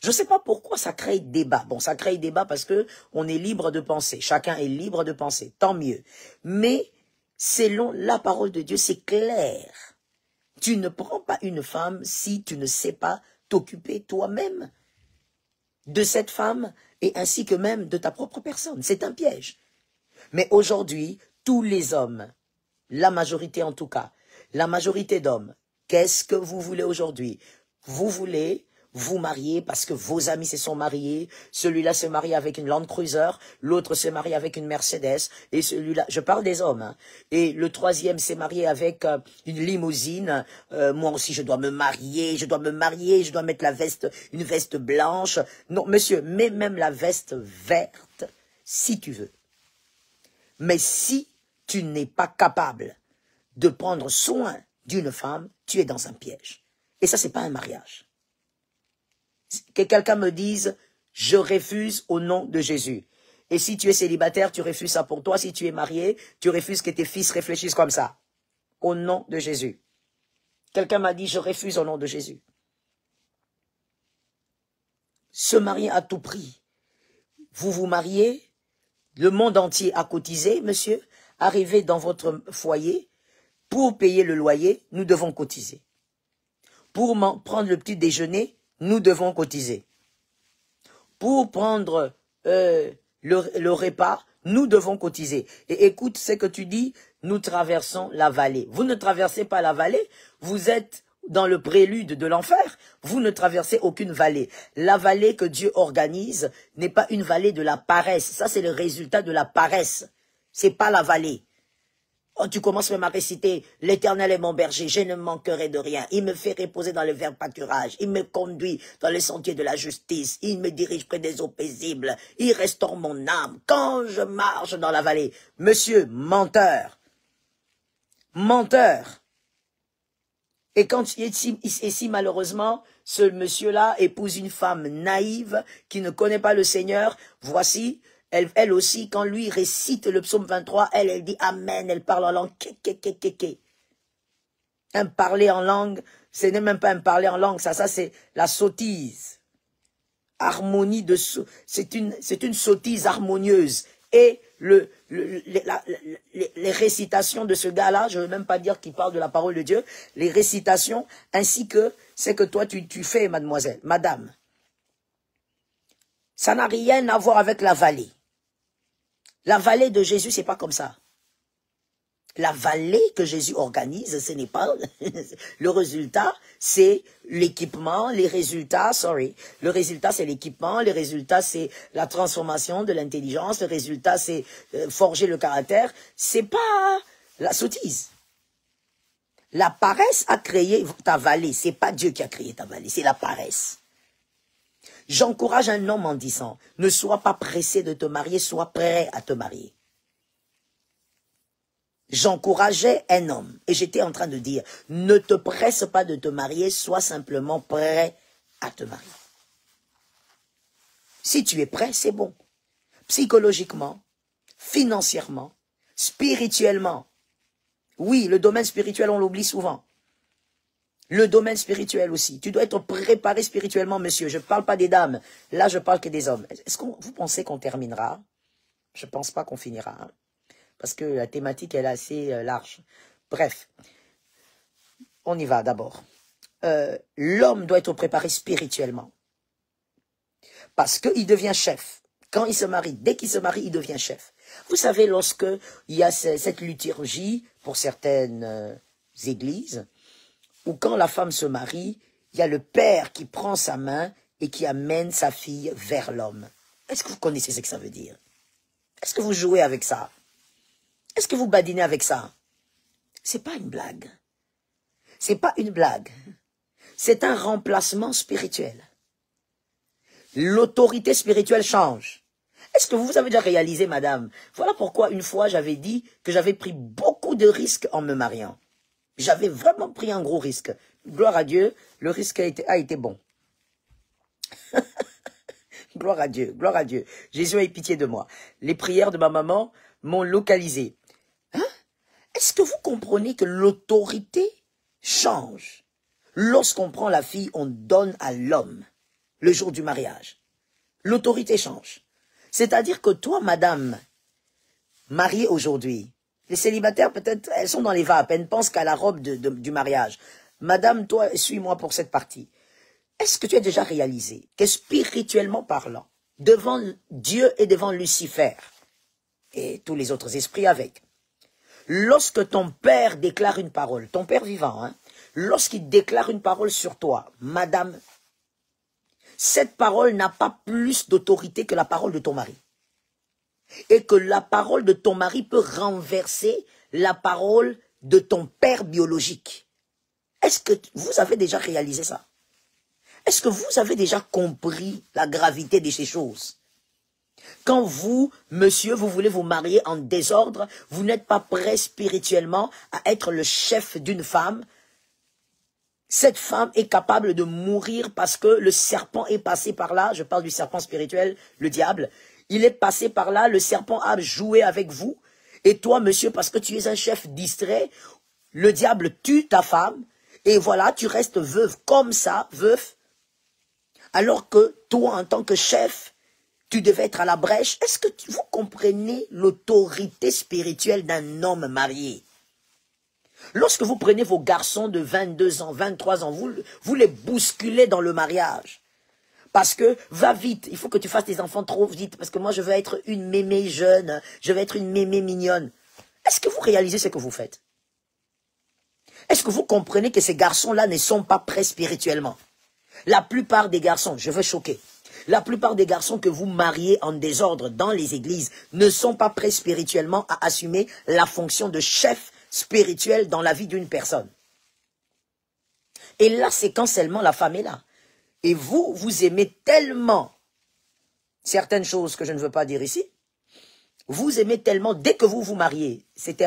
Je ne sais pas pourquoi ça crée débat. Bon, ça crée débat parce que on est libre de penser. Chacun est libre de penser. Tant mieux. Mais selon la parole de Dieu, c'est clair. Tu ne prends pas une femme si tu ne sais pas t'occuper toi-même de cette femme et ainsi que même de ta propre personne. C'est un piège. Mais aujourd'hui, tous les hommes, la majorité en tout cas, la majorité d'hommes, qu'est-ce que vous voulez aujourd'hui? Vous voulez vous marier parce que vos amis se sont mariés, celui-là se marie avec une Land Cruiser, l'autre se marie avec une Mercedes, et celui-là, je parle des hommes, hein, et le troisième s'est marié avec une limousine, moi aussi je dois me marier, je dois mettre la veste, une veste blanche. Non, monsieur, mets même la veste verte, si tu veux. Mais si tu n'es pas capable de prendre soin d'une femme, tu es dans un piège. Et ça, c'est pas un mariage. Que quelqu'un me dise, je refuse au nom de Jésus. Et si tu es célibataire, tu refuses ça pour toi. Si tu es marié, tu refuses que tes fils réfléchissent comme ça. Au nom de Jésus. Quelqu'un m'a dit, je refuse au nom de Jésus. Se marier à tout prix. Vous vous mariez, le monde entier a cotisé, monsieur. Arrivez dans votre foyer, pour payer le loyer, nous devons cotiser. Pour prendre le petit déjeuner, nous devons cotiser. Pour prendre le repas, Nous devons cotiser. Et écoute ce que tu dis, nous traversons la vallée. Vous ne traversez pas la vallée, vous êtes dans le prélude de l'enfer. Vous ne traversez aucune vallée. La vallée que Dieu organise n'est pas une vallée de la paresse. Ça, c'est le résultat de la paresse. C'est pas la vallée. Oh, tu commences même à réciter « L'Éternel est mon berger, je ne manquerai de rien. Il me fait reposer dans le vert pâturage. Il me conduit dans les sentiers de la justice. Il me dirige près des eaux paisibles. Il restaure mon âme quand je marche dans la vallée. » Monsieur, menteur. Menteur. Et quand et si malheureusement, ce monsieur-là épouse une femme naïve qui ne connaît pas le Seigneur, voici... Elle aussi, quand lui récite le psaume 23, elle dit Amen, elle parle en langue. Un parler en langue, ce n'est même pas un parler en langue, ça c'est la sottise. Harmonie de c'est une sottise harmonieuse. Et les récitations de ce gars-là, je ne veux même pas dire qu'il parle de la parole de Dieu, les récitations, ainsi que c'est que toi tu fais, mademoiselle, madame. Ça n'a rien à voir avec la vallée. La vallée de Jésus, c'est pas comme ça. La vallée que Jésus organise, ce n'est pas... Le résultat, c'est l'équipement, les résultats, Le résultat, c'est l'équipement, les résultats, c'est la transformation de l'intelligence, le résultat, c'est forger le caractère. C'est pas la sottise. La paresse a créé ta vallée. C'est pas Dieu qui a créé ta vallée, c'est la paresse. J'encourage un homme en disant, ne sois pas pressé de te marier, sois prêt à te marier. J'encourageais un homme et j'étais en train de dire, ne te presse pas de te marier, sois simplement prêt à te marier. Si tu es prêt, c'est bon. Psychologiquement, financièrement, spirituellement. Oui, le domaine spirituel, on l'oublie souvent. Le domaine spirituel aussi. Tu dois être préparé spirituellement, monsieur. Je ne parle pas des dames. Là, je parle que des hommes. Est-ce que vous pensez qu'on terminera? Je ne pense pas qu'on finira. Hein? Parce que la thématique, elle est assez large. Bref, on y va d'abord. L'homme doit être préparé spirituellement. Parce qu'il devient chef. Quand il se marie, dès qu'il se marie, il devient chef. Vous savez, lorsque il y a cette liturgie pour certaines églises, ou quand la femme se marie, il y a le père qui prend sa main et qui amène sa fille vers l'homme. Est-ce que vous connaissez ce que ça veut dire? Est-ce que vous jouez avec ça? Est-ce que vous badinez avec ça? C'est pas une blague. C'est pas une blague. C'est un remplacement spirituel. L'autorité spirituelle change. Est-ce que vous avez déjà réalisé, madame? Voilà pourquoi une fois j'avais dit que j'avais pris beaucoup de risques en me mariant. J'avais vraiment pris un gros risque. Gloire à Dieu, le risque a été bon. Gloire à Dieu, gloire à Dieu. Jésus a eu pitié de moi. Les prières de ma maman m'ont localisé. Hein? Est-ce que vous comprenez que l'autorité change? Lorsqu'on prend la fille, on donne à l'homme le jour du mariage. L'autorité change. C'est-à-dire que toi, madame, mariée aujourd'hui, les célibataires, peut-être, elles sont dans les vapes, elles ne pensent qu'à la robe du mariage. Madame, toi, suis-moi pour cette partie. Est-ce que tu as déjà réalisé que spirituellement parlant, devant Dieu et devant Lucifer, et tous les autres esprits avec, lorsque ton père déclare une parole, ton père vivant, hein, lorsqu'il déclare une parole sur toi, madame, cette parole n'a pas plus d'autorité que la parole de ton mari. Et que la parole de ton mari peut renverser la parole de ton père biologique. Est-ce que vous avez déjà réalisé ça? Est-ce que vous avez déjà compris la gravité de ces choses? Quand vous, monsieur, vous voulez vous marier en désordre, vous n'êtes pas prêt spirituellement à être le chef d'une femme. Cette femme est capable de mourir parce que le serpent est passé par là. Je parle du serpent spirituel, le diable. Il est passé par là, le serpent a joué avec vous. Et toi, monsieur, parce que tu es un chef distrait, le diable tue ta femme. Et voilà, tu restes veuve comme ça, veuf. Alors que toi, en tant que chef, tu devais être à la brèche. Est-ce que vous comprenez l'autorité spirituelle d'un homme marié? Lorsque vous prenez vos garçons de 22 ans, 23 ans, vous les bousculez dans le mariage. Parce que, va vite, il faut que tu fasses tes enfants trop vite, parce que moi, je veux être une mémé jeune, je veux être une mémé mignonne. Est-ce que vous réalisez ce que vous faites? Est-ce que vous comprenez que ces garçons-là ne sont pas prêts spirituellement? La plupart des garçons, je veux choquer, la plupart des garçons que vous mariez en désordre dans les églises ne sont pas prêts spirituellement à assumer la fonction de chef spirituel dans la vie d'une personne. Et là, c'est quand seulement la femme est là. Et vous, vous aimez tellement certaines choses que je ne veux pas dire ici. Vous aimez tellement, dès que vous vous mariez, c'est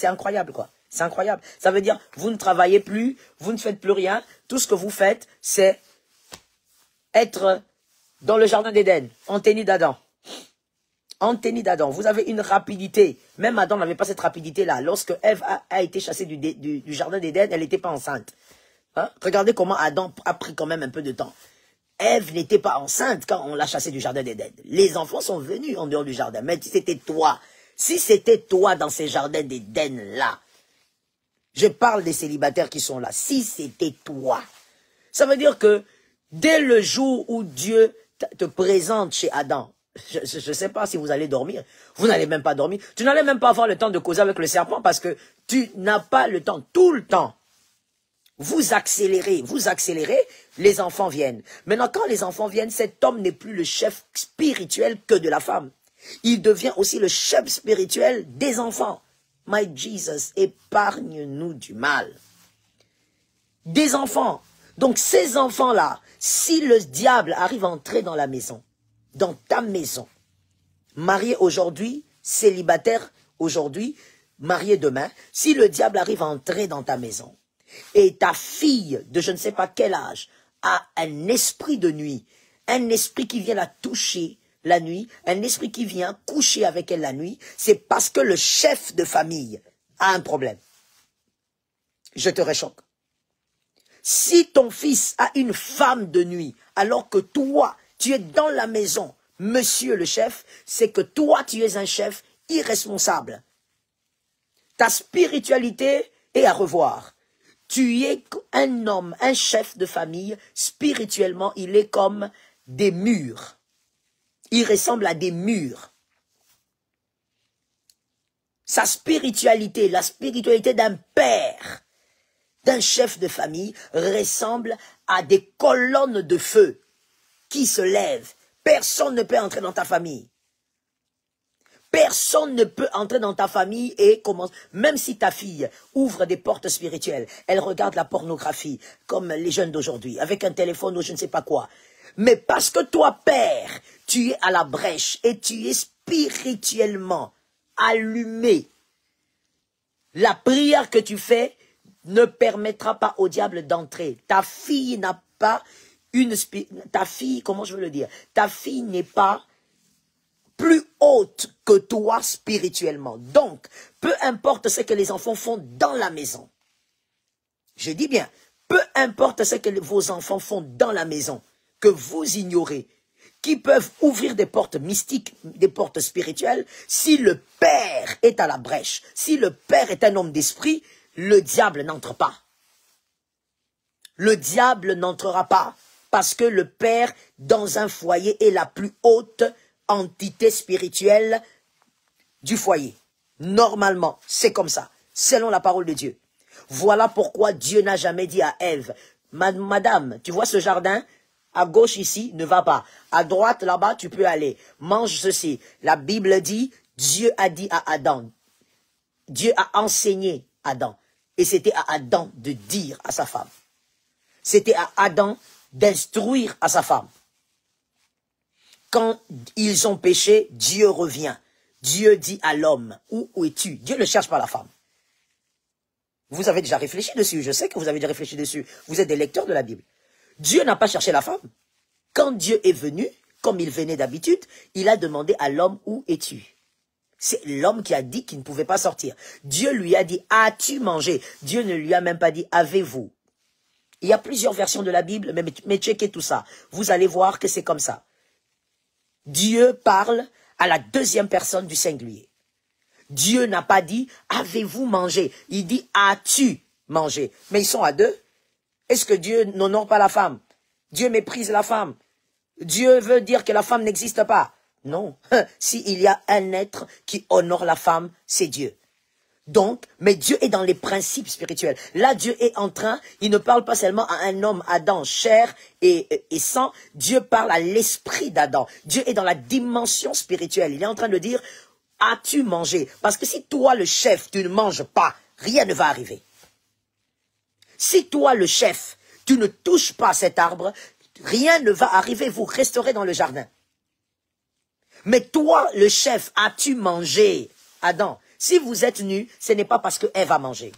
incroyable, quoi. C'est incroyable. Ça veut dire, vous ne travaillez plus, vous ne faites plus rien. Tout ce que vous faites, c'est être dans le jardin d'Éden, en tenue d'Adam. En tenue d'Adam. Vous avez une rapidité. Même Adam n'avait pas cette rapidité-là. Lorsque Ève a été chassée du jardin d'Éden, elle n'était pas enceinte. Hein? Regardez comment Adam a pris quand même un peu de temps. Ève n'était pas enceinte quand on l'a chassée du jardin d'Éden. Les enfants sont venus en dehors du jardin. Mais si c'était toi dans ces jardins d'Éden-là, je parle des célibataires qui sont là, si c'était toi, ça veut dire que dès le jour où Dieu te présente chez Adam, je ne sais pas si vous allez dormir, vous n'allez même pas dormir, tu n'allais même pas avoir le temps de causer avec le serpent parce que tu n'as pas le temps, tout le temps. Vous accélérez, les enfants viennent. Maintenant, quand les enfants viennent, cet homme n'est plus le chef spirituel que de la femme. Il devient aussi le chef spirituel des enfants. My Jesus, épargne-nous du mal. Des enfants. Donc ces enfants-là, si le diable arrive à entrer dans la maison, dans ta maison, marié aujourd'hui, célibataire aujourd'hui, marié demain, si le diable arrive à entrer dans ta maison, et ta fille de je ne sais pas quel âge a un esprit de nuit, un esprit qui vient la toucher la nuit, un esprit qui vient coucher avec elle la nuit, c'est parce que le chef de famille a un problème. Je te réchoque. Si ton fils a une femme de nuit, alors que toi, tu es dans la maison, monsieur le chef, c'est que toi, tu es un chef irresponsable. Ta spiritualité est à revoir. Tu es un homme, un chef de famille, spirituellement, il est comme des murs. Il ressemble à des murs. Sa spiritualité, la spiritualité d'un père, d'un chef de famille, ressemble à des colonnes de feu qui se lèvent. Personne ne peut entrer dans ta famille. Personne ne peut entrer dans ta famille et commence, même si ta fille ouvre des portes spirituelles, elle regarde la pornographie, comme les jeunes d'aujourd'hui, avec un téléphone ou je ne sais pas quoi. Mais parce que toi, père, tu es à la brèche et tu es spirituellement allumé, la prière que tu fais ne permettra pas au diable d'entrer. Ta fille n'a pas ta fille, comment je veux le dire, ta fille n'est pas plus haute que toi spirituellement. Donc, peu importe ce que les enfants font dans la maison. Je dis bien, peu importe ce que vos enfants font dans la maison, que vous ignorez, qui peuvent ouvrir des portes mystiques, des portes spirituelles, si le père est à la brèche, si le père est un homme d'esprit, le diable n'entre pas. Le diable n'entrera pas, parce que le père, dans un foyer, est la plus haute entité spirituelle du foyer. Normalement, c'est comme ça, selon la parole de Dieu. Voilà pourquoi Dieu n'a jamais dit à Ève, Madame, tu vois ce jardin? À gauche ici, ne va pas. À droite, là-bas, tu peux aller. Mange ceci. La Bible dit, Dieu a dit à Adam. Dieu a enseigné Adam. Et c'était à Adam de dire à sa femme. C'était à Adam d'instruire à sa femme. Quand ils ont péché, Dieu revient. Dieu dit à l'homme, où es-tu? Dieu ne cherche pas la femme. Vous avez déjà réfléchi dessus. Je sais que vous avez déjà réfléchi dessus. Vous êtes des lecteurs de la Bible. Dieu n'a pas cherché la femme. Quand Dieu est venu, comme il venait d'habitude, il a demandé à l'homme, où es-tu? C'est l'homme qui a dit qu'il ne pouvait pas sortir. Dieu lui a dit, as-tu mangé? Dieu ne lui a même pas dit, avez-vous? Il y a plusieurs versions de la Bible, mais checkez tout ça. Vous allez voir que c'est comme ça. Dieu parle à la deuxième personne du singulier. Dieu n'a pas dit, avez-vous mangé? Il dit, as-tu mangé? Mais ils sont à deux. Est-ce que Dieu n'honore pas la femme? Dieu méprise la femme. Dieu veut dire que la femme n'existe pas. Non. S'il y a un être qui honore la femme, c'est Dieu. Donc, mais Dieu est dans les principes spirituels. Là, Dieu est en train, il ne parle pas seulement à un homme, Adam, chair et sang. Dieu parle à l'esprit d'Adam. Dieu est dans la dimension spirituelle. Il est en train de dire, as-tu mangé? Parce que si toi, le chef, tu ne manges pas, rien ne va arriver. Si toi, le chef, tu ne touches pas cet arbre, rien ne va arriver, vous resterez dans le jardin. Mais toi, le chef, as-tu mangé, Adam? Si vous êtes nu, ce n'est pas parce que Ève a mangé.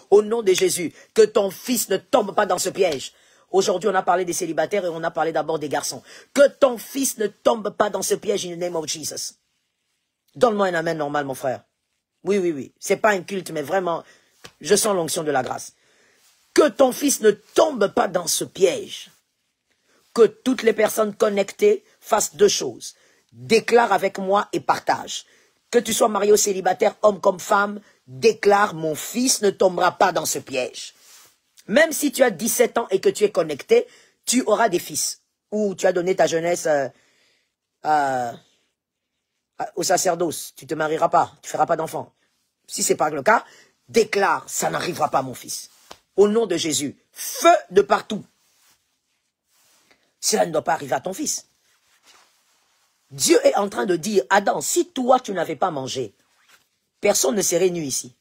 Au nom de Jésus, que ton fils ne tombe pas dans ce piège. Aujourd'hui, on a parlé des célibataires et on a parlé d'abord des garçons. Que ton fils ne tombe pas dans ce piège in the name of Jesus. Donne-moi un amen normal, mon frère. Oui, oui, oui. C'est pas un culte, mais vraiment, je sens l'onction de la grâce. Que ton fils ne tombe pas dans ce piège. Que toutes les personnes connectées fassent deux choses. Déclare avec moi et partage. Que tu sois marié ou célibataire, homme comme femme, déclare, mon fils ne tombera pas dans ce piège. Même si tu as 17 ans et que tu es connecté, tu auras des fils. Ou tu as donné ta jeunesse au sacerdoce. Tu ne te marieras pas, tu ne feras pas d'enfant. Si ce n'est pas le cas, déclare, ça n'arrivera pas mon fils. Au nom de Jésus, feu de partout. Cela ne doit pas arriver à ton fils. Dieu est en train de dire, Adam, si toi tu n'avais pas mangé, personne ne serait nu ici.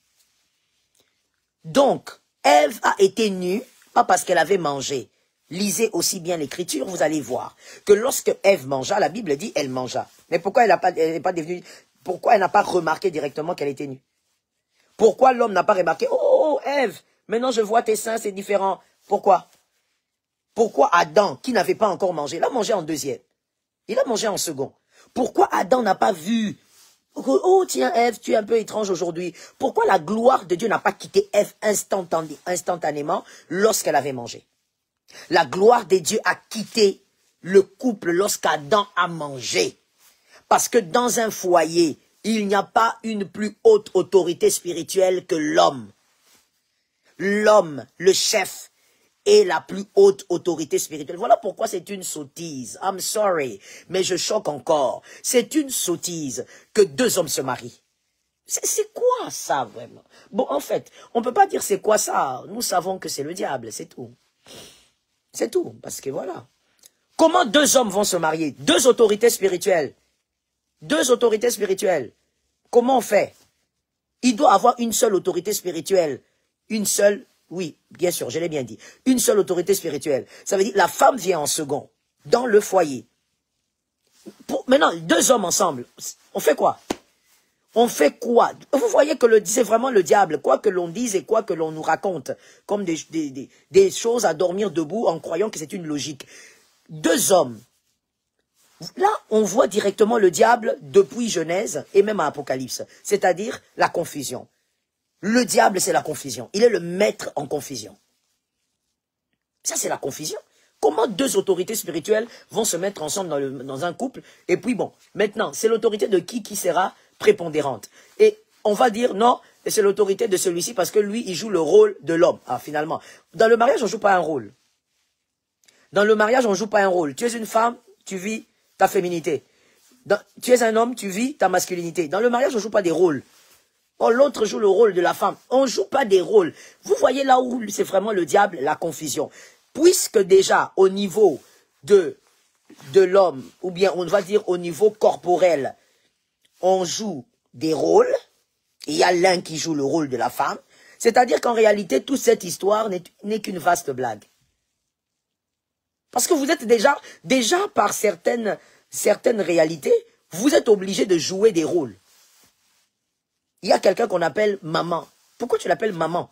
Donc, Ève a été nue, pas parce qu'elle avait mangé. Lisez aussi bien l'écriture, vous allez voir que lorsque Ève mangea, la Bible dit elle mangea. Mais pourquoi elle n'est pas devenue, pourquoi elle n'a pas remarqué directement qu'elle était nue? Pourquoi l'homme n'a pas remarqué, oh Ève, maintenant je vois tes seins, c'est différent. Pourquoi? Pourquoi Adam, qui n'avait pas encore mangé, il a mangé en deuxième, il a mangé en second. Pourquoi Adam n'a pas vu? Oh tiens Ève, tu es un peu étrange aujourd'hui. Pourquoi la gloire de Dieu n'a pas quitté Ève instantanément lorsqu'elle avait mangé? La gloire de Dieu a quitté le couple lorsqu'Adam a mangé. Parce que dans un foyer, il n'y a pas une plus haute autorité spirituelle que l'homme. L'homme, le chef, est la plus haute autorité spirituelle. Voilà pourquoi c'est une sottise. I'm sorry, mais je choque encore. C'est une sottise que deux hommes se marient. C'est quoi ça vraiment? Bon, en fait, on ne peut pas dire c'est quoi ça. Nous savons que c'est le diable, c'est tout. C'est tout, parce que voilà. Comment deux hommes vont se marier? Deux autorités spirituelles. Deux autorités spirituelles. Comment on fait? Il doit avoir une seule autorité spirituelle. Une seule, oui, bien sûr, je l'ai bien dit. Une seule autorité spirituelle. Ça veut dire la femme vient en second, dans le foyer. Maintenant, deux hommes ensemble, on fait quoi? On fait quoi? Vous voyez que c'est vraiment le diable, quoi que l'on dise et quoi que l'on nous raconte, comme des choses à dormir debout en croyant que c'est une logique. Deux hommes. Là, on voit directement le diable depuis Genèse et même à Apocalypse, c'est-à-dire la confusion. Le diable, c'est la confusion. Il est le maître en confusion. Ça, c'est la confusion. Comment deux autorités spirituelles vont se mettre ensemble dans un couple? Et puis bon, maintenant, c'est l'autorité de qui sera prépondérante. Et on va dire non, c'est l'autorité de celui-ci parce que lui, il joue le rôle de l'homme. Ah, finalement, dans le mariage, on ne joue pas un rôle. Dans le mariage, on ne joue pas un rôle. Tu es une femme, tu vis ta féminité. Tu es un homme, tu vis ta masculinité. Dans le mariage, on ne joue pas des rôles. Oh, l'autre joue le rôle de la femme. On ne joue pas des rôles. Vous voyez là où c'est vraiment le diable, la confusion. Puisque déjà, au niveau de l'homme, ou bien on va dire au niveau corporel, on joue des rôles, il y a l'un qui joue le rôle de la femme, c'est-à-dire qu'en réalité, toute cette histoire n'est qu'une vaste blague. Parce que vous êtes déjà par certaines réalités, vous êtes obligé de jouer des rôles. Il y a quelqu'un qu'on appelle maman. Pourquoi tu l'appelles maman?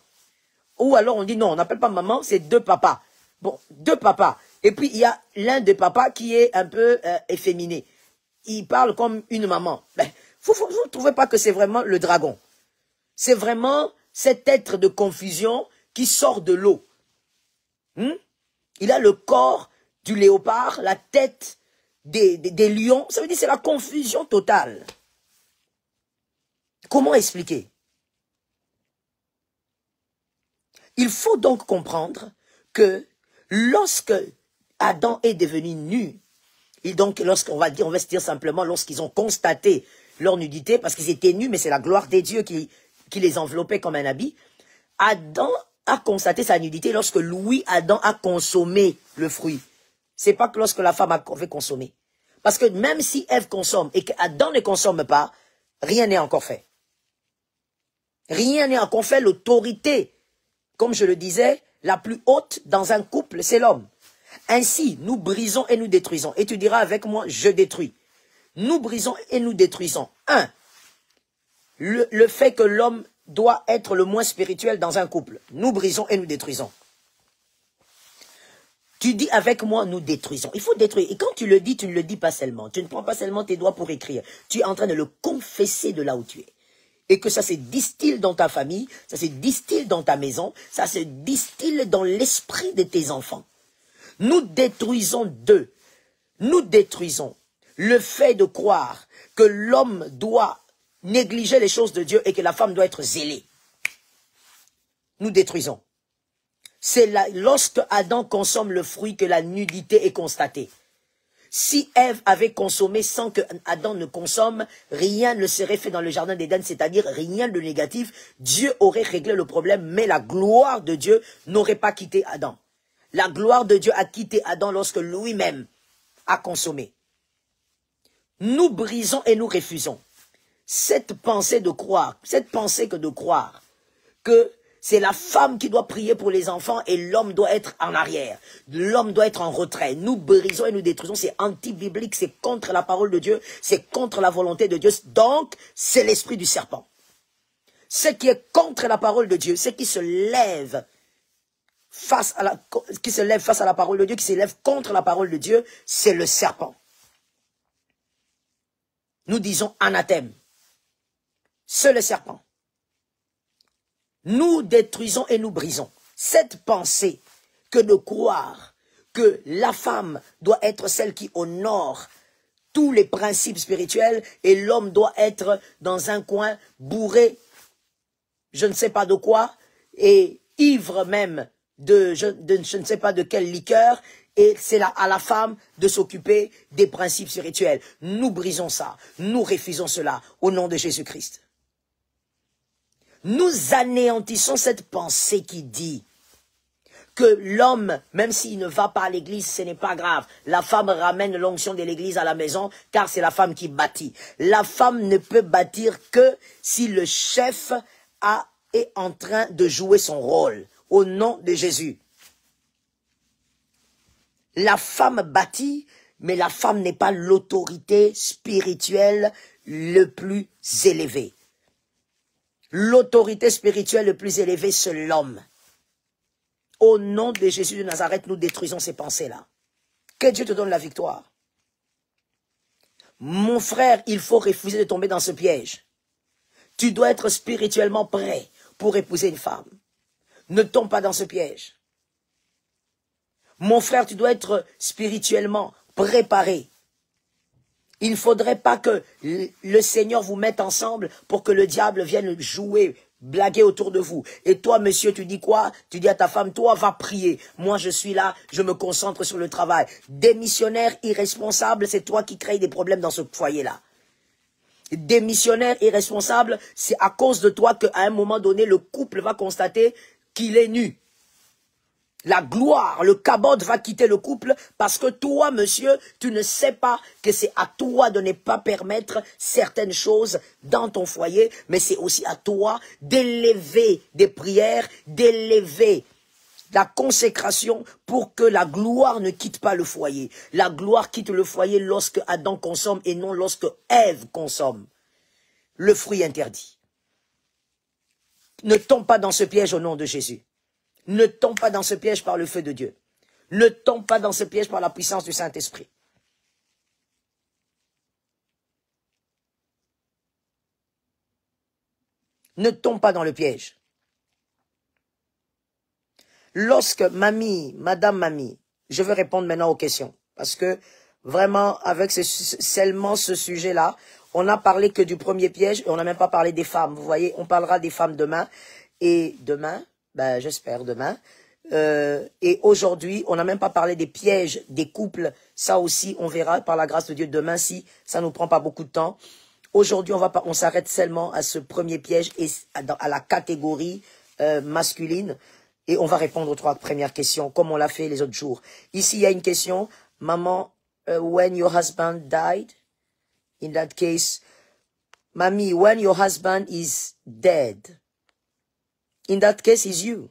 Ou alors on dit non, on n'appelle pas maman, c'est deux papas. Bon, deux papas. Et puis il y a l'un des papas qui est un peu efféminé. Il parle comme une maman. Ben, vous ne trouvez pas que c'est vraiment le dragon? C'est vraiment cet être de confusion qui sort de l'eau. Il a le corps du léopard, la tête des lions. Ça veut dire que c'est la confusion totale. Comment expliquer? Il faut donc comprendre que lorsque Adam est devenu nu. Et donc, lorsqu'on va dire, on va se dire simplement, lorsqu'ils ont constaté leur nudité, parce qu'ils étaient nus, mais c'est la gloire des dieux qui les enveloppait comme un habit, Adam a constaté sa nudité lorsque Adam a consommé le fruit. C'est pas que lorsque la femme avait consommé. Parce que même si Ève consomme et qu'Adam ne consomme pas, rien n'est encore fait. Rien n'est encore fait. L'autorité, comme je le disais, la plus haute dans un couple, c'est l'homme. Ainsi, nous brisons et nous détruisons. Et tu diras avec moi, je détruis. Nous brisons et nous détruisons. Le fait que l'homme doit être le moins spirituel dans un couple. Nous brisons et nous détruisons. Tu dis avec moi, nous détruisons. Il faut détruire. Et quand tu le dis, tu ne le dis pas seulement. Tu ne prends pas seulement tes doigts pour écrire. Tu es en train de le confesser de là où tu es. Et que ça se distille dans ta famille, ça se distille dans ta maison, ça se distille dans l'esprit de tes enfants. Nous détruisons d'eux. Nous détruisons le fait de croire que l'homme doit négliger les choses de Dieu et que la femme doit être zélée. Nous détruisons. C'est lorsque Adam consomme le fruit que la nudité est constatée. Si Ève avait consommé sans que Adam ne consomme, rien ne serait fait dans le jardin d'Éden, c'est-à-dire rien de négatif. Dieu aurait réglé le problème, mais la gloire de Dieu n'aurait pas quitté Adam. La gloire de Dieu a quitté Adam lorsque lui-même a consommé. Nous brisons et nous refusons. Cette pensée de croire, cette pensée que de croire que c'est la femme qui doit prier pour les enfants et l'homme doit être en arrière. L'homme doit être en retrait. Nous brisons et nous détruisons. C'est anti-biblique, c'est contre la parole de Dieu, c'est contre la volonté de Dieu. Donc, c'est l'esprit du serpent. Ce qui est contre la parole de Dieu, ce qui se lève face à la parole de Dieu, qui se lève contre la parole de Dieu, c'est le serpent. Nous disons anathème. C'est le serpent. Nous détruisons et nous brisons. Cette pensée que de croire que la femme doit être celle qui honore tous les principes spirituels et l'homme doit être dans un coin bourré, je ne sais pas de quoi, et ivre même de je ne sais pas de quelle liqueur, et c'est à la femme de s'occuper des principes spirituels. Nous brisons ça, nous refusons cela au nom de Jésus-Christ. Nous anéantissons cette pensée qui dit que l'homme, même s'il ne va pas à l'église, ce n'est pas grave. La femme ramène l'onction de l'église à la maison, car c'est la femme qui bâtit. La femme ne peut bâtir que si le chef est en train de jouer son rôle, au nom de Jésus. La femme bâtit, mais la femme n'est pas l'autorité spirituelle le plus élevée. L'autorité spirituelle le plus élevée, c'est l'homme. Au nom de Jésus de Nazareth, nous détruisons ces pensées-là. Que Dieu te donne la victoire. Mon frère, il faut refuser de tomber dans ce piège. Tu dois être spirituellement prêt pour épouser une femme. Ne tombe pas dans ce piège. Mon frère, tu dois être spirituellement préparé. Il ne faudrait pas que le Seigneur vous mette ensemble pour que le diable vienne jouer, blaguer autour de vous. Et toi, monsieur, tu dis quoi? Tu dis à ta femme, toi, va prier. Moi, je suis là, je me concentre sur le travail. Démissionnaire irresponsable, c'est toi qui crée des problèmes dans ce foyer-là. Démissionnaire irresponsable, c'est à cause de toi qu'à un moment donné, le couple va constater qu'il est nu. La gloire, le kabod va quitter le couple parce que toi, monsieur, tu ne sais pas que c'est à toi de ne pas permettre certaines choses dans ton foyer, mais c'est aussi à toi d'élever des prières, d'élever la consécration pour que la gloire ne quitte pas le foyer. La gloire quitte le foyer lorsque Adam consomme et non lorsque Ève consomme le fruit interdit. Ne tombe pas dans ce piège au nom de Jésus. Ne tombe pas dans ce piège par le feu de Dieu. Ne tombe pas dans ce piège par la puissance du Saint-Esprit. Ne tombe pas dans le piège. Lorsque Madame Mamie, je veux répondre maintenant aux questions. Parce que vraiment, avec seulement ce sujet-là, on n'a parlé que du premier piège et on n'a même pas parlé des femmes. Vous voyez, on parlera des femmes demain. Et demain, ben, j'espère demain, Et aujourd'hui, on n'a même pas parlé des pièges des couples. Ça aussi, on verra par la grâce de Dieu demain si ça nous prend pas beaucoup de temps. Aujourd'hui, on s'arrête seulement à ce premier piège et à la catégorie masculine. Et on va répondre aux 3 premières questions, comme on l'a fait les autres jours. Ici, il y a une question. Maman, when your husband died, in that case, Mommy, when your husband is dead, in that case, is you.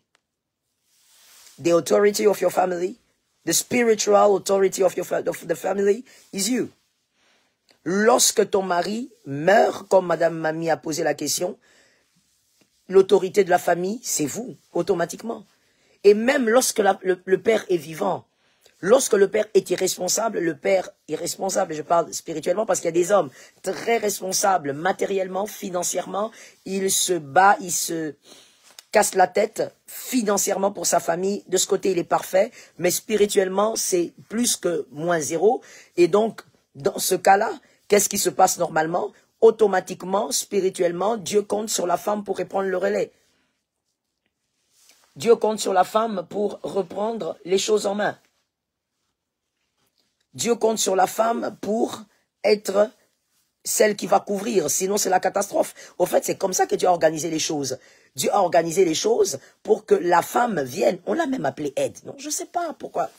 The authority of your family, the spiritual authority of the family is you. Lorsque ton mari meurt, comme Madame Mamie a posé la question, l'autorité de la famille, c'est vous, automatiquement. Et même lorsque le père est vivant, lorsque le père est irresponsable, le père irresponsable, je parle spirituellement parce qu'il y a des hommes très responsables matériellement, financièrement, il se bat, il se casse la tête financièrement pour sa famille. De ce côté, il est parfait, mais spirituellement, c'est plus que moins 0. Et donc, dans ce cas-là, qu'est-ce qui se passe normalement? Automatiquement, spirituellement, Dieu compte sur la femme pour reprendre le relais. Dieu compte sur la femme pour reprendre les choses en main. Dieu compte sur la femme pour être celle qui va couvrir, sinon c'est la catastrophe. Au fait, c'est comme ça que Dieu a organisé les choses. Dieu a organisé les choses pour que la femme vienne. On l'a même appelée aide. Non, je ne sais pas pourquoi.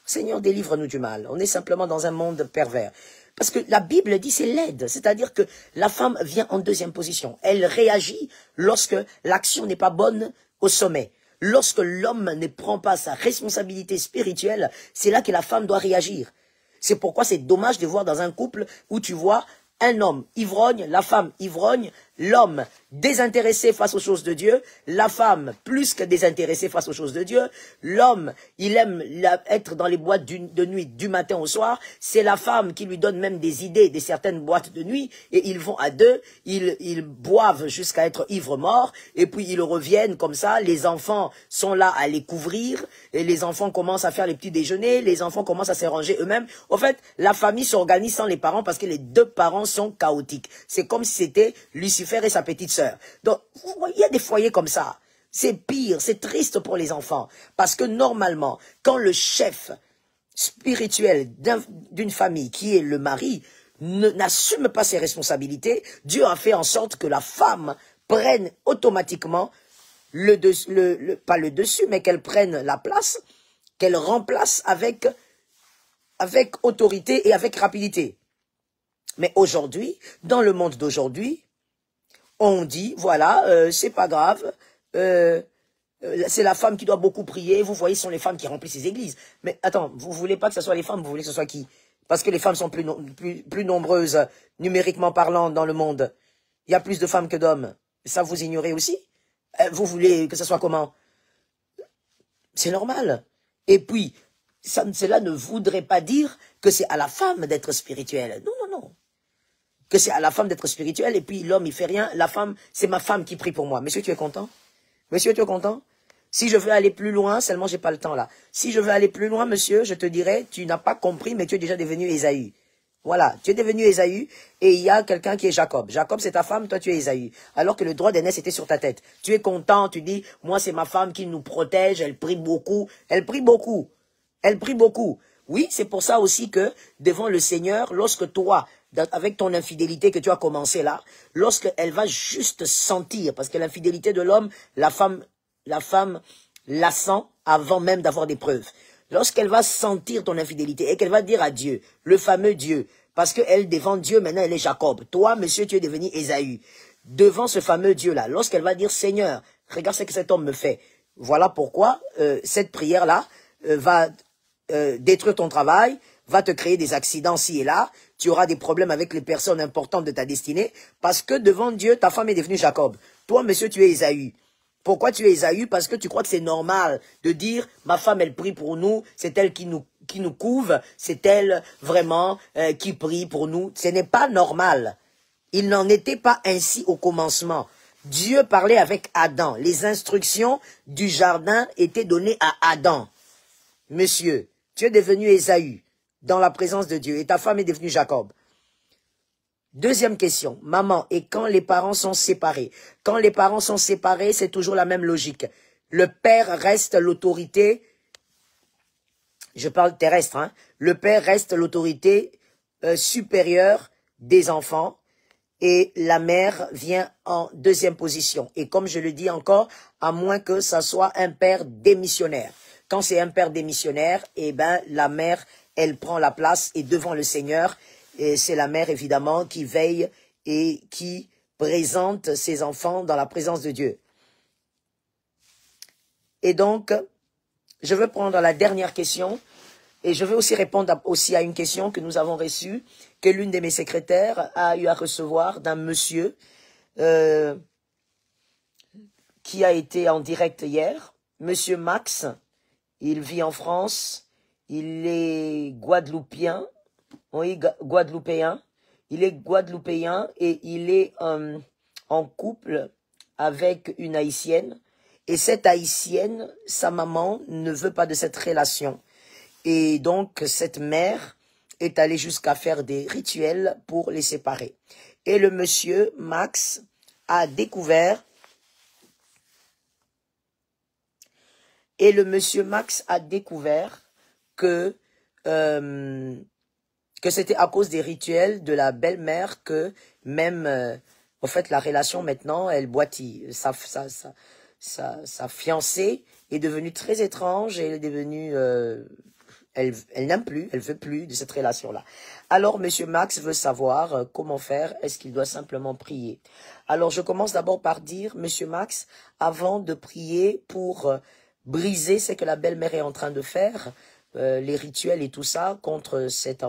Seigneur, délivre-nous du mal. On est simplement dans un monde pervers. Parce que la Bible dit c'est l'aide, c'est-à-dire que la femme vient en deuxième position. Elle réagit lorsque l'action n'est pas bonne au sommet. Lorsque l'homme ne prend pas sa responsabilité spirituelle, c'est là que la femme doit réagir. C'est pourquoi c'est dommage de voir dans un couple où tu vois un homme ivrogne, la femme ivrogne, l'homme désintéressé face aux choses de Dieu, la femme plus que désintéressée face aux choses de Dieu, l'homme, il aime être dans les boîtes de nuit du matin au soir, c'est la femme qui lui donne même des idées de certaines boîtes de nuit, et ils vont à deux, ils boivent jusqu'à être ivres morts, et puis ils reviennent comme ça, les enfants sont là à les couvrir, et les enfants commencent à faire les petits déjeuners, les enfants commencent à s'arranger eux-mêmes. Au fait, la famille s'organise sans les parents parce que les deux parents sont chaotiques. C'est comme si c'était Lucifer et sa petite sœur. Donc, il y a des foyers comme ça. C'est pire, c'est triste pour les enfants. Parce que normalement, quand le chef spirituel d'une famille, qui est le mari, n'assume pas ses responsabilités, Dieu a fait en sorte que la femme prenne automatiquement pas le dessus, mais qu'elle prenne la place, qu'elle remplace avec autorité et avec rapidité. Mais aujourd'hui, dans le monde d'aujourd'hui, on dit, voilà, c'est pas grave, c'est la femme qui doit beaucoup prier, vous voyez, ce sont les femmes qui remplissent les églises. Mais attends, vous voulez pas que ce soit les femmes, vous voulez que ce soit qui? Parce que les femmes sont plus nombreuses, numériquement parlant, dans le monde. Il y a plus de femmes que d'hommes. Ça, vous ignorez aussi? Vous voulez que ce soit comment? C'est normal. Et puis, cela ne voudrait pas dire que c'est à la femme d'être spirituelle. Non, non, non. Que c'est à la femme d'être spirituelle, et puis l'homme, il fait rien. La femme, c'est ma femme qui prie pour moi. Monsieur, tu es content? Monsieur, tu es content? Si je veux aller plus loin, seulement j'ai pas le temps là. Si je veux aller plus loin, monsieur, je te dirais, tu n'as pas compris, mais tu es déjà devenu Ésaü. Voilà, tu es devenu Ésaü, et il y a quelqu'un qui est Jacob. Jacob, c'est ta femme, toi tu es Ésaü. Alors que le droit d'aînesse était sur ta tête. Tu es content, tu dis, moi c'est ma femme qui nous protège, elle prie beaucoup. Elle prie beaucoup. Elle prie beaucoup. Oui, c'est pour ça aussi que, devant le Seigneur, lorsque toi, avec ton infidélité que tu as commencé là, lorsqu'elle va juste sentir, parce que l'infidélité de l'homme, la femme la sent avant même d'avoir des preuves. Lorsqu'elle va sentir ton infidélité et qu'elle va dire à Dieu, le fameux Dieu, parce qu'elle, devant Dieu, maintenant elle est Jacob. Toi, monsieur, tu es devenu Ésaü. Devant ce fameux Dieu-là, lorsqu'elle va dire, Seigneur, regarde ce que cet homme me fait. Voilà pourquoi cette prière-là va détruire ton travail, va te créer des accidents ci et là, tu auras des problèmes avec les personnes importantes de ta destinée, parce que devant Dieu, ta femme est devenue Jacob. Toi, monsieur, tu es Ésaü. Pourquoi tu es Ésaü? Parce que tu crois que c'est normal de dire, ma femme, elle prie pour nous, c'est elle qui nous couvre, c'est elle vraiment qui prie pour nous. Ce n'est pas normal. Il n'en était pas ainsi au commencement. Dieu parlait avec Adam. Les instructions du jardin étaient données à Adam. Monsieur, tu es devenu Ésaü dans la présence de Dieu et ta femme est devenue Jacob. Deuxième question, maman, et quand les parents sont séparés? Quand les parents sont séparés, c'est toujours la même logique. Le père reste l'autorité, je parle terrestre, hein, le père reste l'autorité supérieure des enfants et la mère vient en deuxième position. Et comme je le dis encore, à moins que ça soit un père démissionnaire. Quand c'est un père démissionnaire, eh ben la mère, elle prend la place et devant le Seigneur, et c'est la mère évidemment qui veille et qui présente ses enfants dans la présence de Dieu. Et donc, je veux prendre la dernière question et je veux aussi répondre aussi à une question que nous avons reçue, que l'une de mes secrétaires a eu à recevoir d'un monsieur qui a été en direct hier. Monsieur Max, il vit en France, il est guadeloupéen, oui, guadeloupéen. Il est guadeloupéen et il est en couple avec une haïtienne. Et cette haïtienne, sa maman ne veut pas de cette relation. Et donc, cette mère est allée jusqu'à faire des rituels pour les séparer. Et le monsieur Max a découvert que c'était à cause des rituels de la belle-mère que même, en fait, la relation maintenant, elle boitille. Sa fiancée est devenue très étrange et elle est devenue... elle n'aime plus, elle veut plus de cette relation-là. Alors, monsieur Max veut savoir comment faire. Est-ce qu'il doit simplement prier? Alors, je commence d'abord par dire, monsieur Max, avant de prier pour briser ce que la belle-mère est en train de faire, les rituels et tout ça, contre cette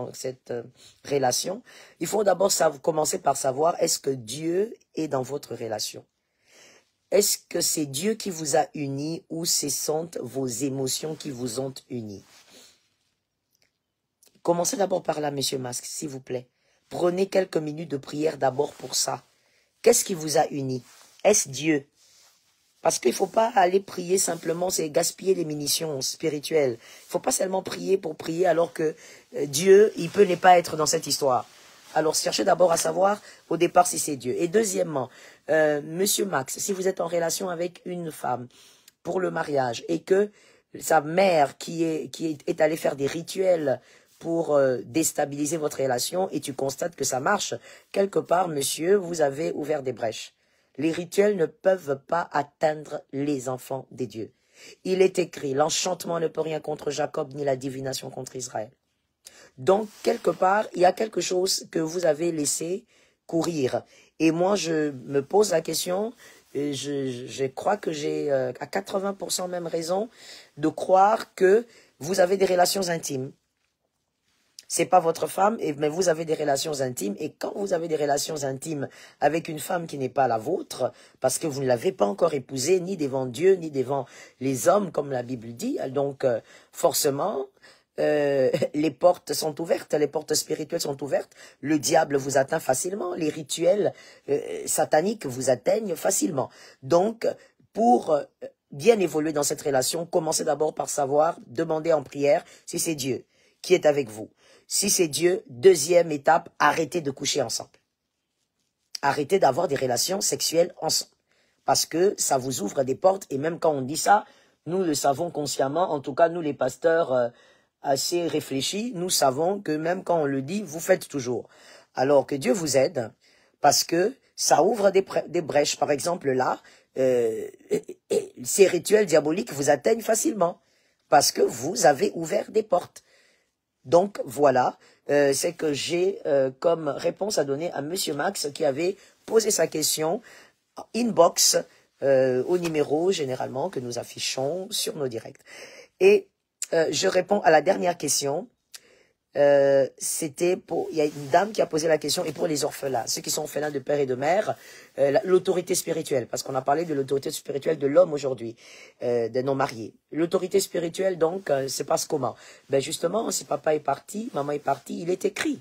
relation, il faut d'abord commencer par savoir, est-ce que Dieu est dans votre relation? Est-ce que c'est Dieu qui vous a unis ou ce sont vos émotions qui vous ont unis? Commencez d'abord par là, monsieur Masque, s'il vous plaît. Prenez quelques minutes de prière d'abord pour ça. Qu'est-ce qui vous a unis? Est-ce Dieu? Parce qu'il ne faut pas aller prier simplement, c'est gaspiller les munitions spirituelles. Il ne faut pas seulement prier pour prier alors que Dieu, il peut ne pas être dans cette histoire. Alors, cherchez d'abord à savoir au départ si c'est Dieu. Et deuxièmement, monsieur Max, si vous êtes en relation avec une femme pour le mariage et que sa mère qui est allée faire des rituels pour déstabiliser votre relation et tu constates que ça marche, quelque part, monsieur, vous avez ouvert des brèches. Les rituels ne peuvent pas atteindre les enfants des dieux. Il est écrit, l'enchantement ne peut rien contre Jacob, ni la divination contre Israël. Donc, quelque part, il y a quelque chose que vous avez laissé courir. Et moi, je me pose la question, je crois que j'ai à 80% même raison de croire que vous avez des relations intimes. C'est pas votre femme, mais vous avez des relations intimes. Et quand vous avez des relations intimes avec une femme qui n'est pas la vôtre, parce que vous ne l'avez pas encore épousée, ni devant Dieu, ni devant les hommes, comme la Bible dit, donc forcément, les portes sont ouvertes, les portes spirituelles sont ouvertes. Le diable vous atteint facilement. Les rituels sataniques vous atteignent facilement. Donc, pour bien évoluer dans cette relation, commencez d'abord par savoir, demander en prière si c'est Dieu qui est avec vous. Si c'est Dieu, deuxième étape, arrêtez de coucher ensemble. Arrêtez d'avoir des relations sexuelles ensemble. Parce que ça vous ouvre des portes. Et même quand on dit ça, nous le savons consciemment. En tout cas, nous les pasteurs assez réfléchis, nous savons que même quand on le dit, vous faites toujours. Alors que Dieu vous aide. Parce que ça ouvre des brèches. Par exemple, là, ces rituels diaboliques vous atteignent facilement. Parce que vous avez ouvert des portes. Donc voilà, c'est que j'ai comme réponse à donner à monsieur Max qui avait posé sa question inbox au numéro généralement que nous affichons sur nos directs. Et je réponds à la dernière question. C'était pour, il y a une dame qui a posé la question, et pour les orphelins, ceux qui sont orphelins de père et de mère, l'autorité spirituelle, parce qu'on a parlé de l'autorité spirituelle de l'homme aujourd'hui, des non-mariés. L'autorité spirituelle, donc, se passe comment? Ben justement, si papa est parti, maman est partie, il est écrit.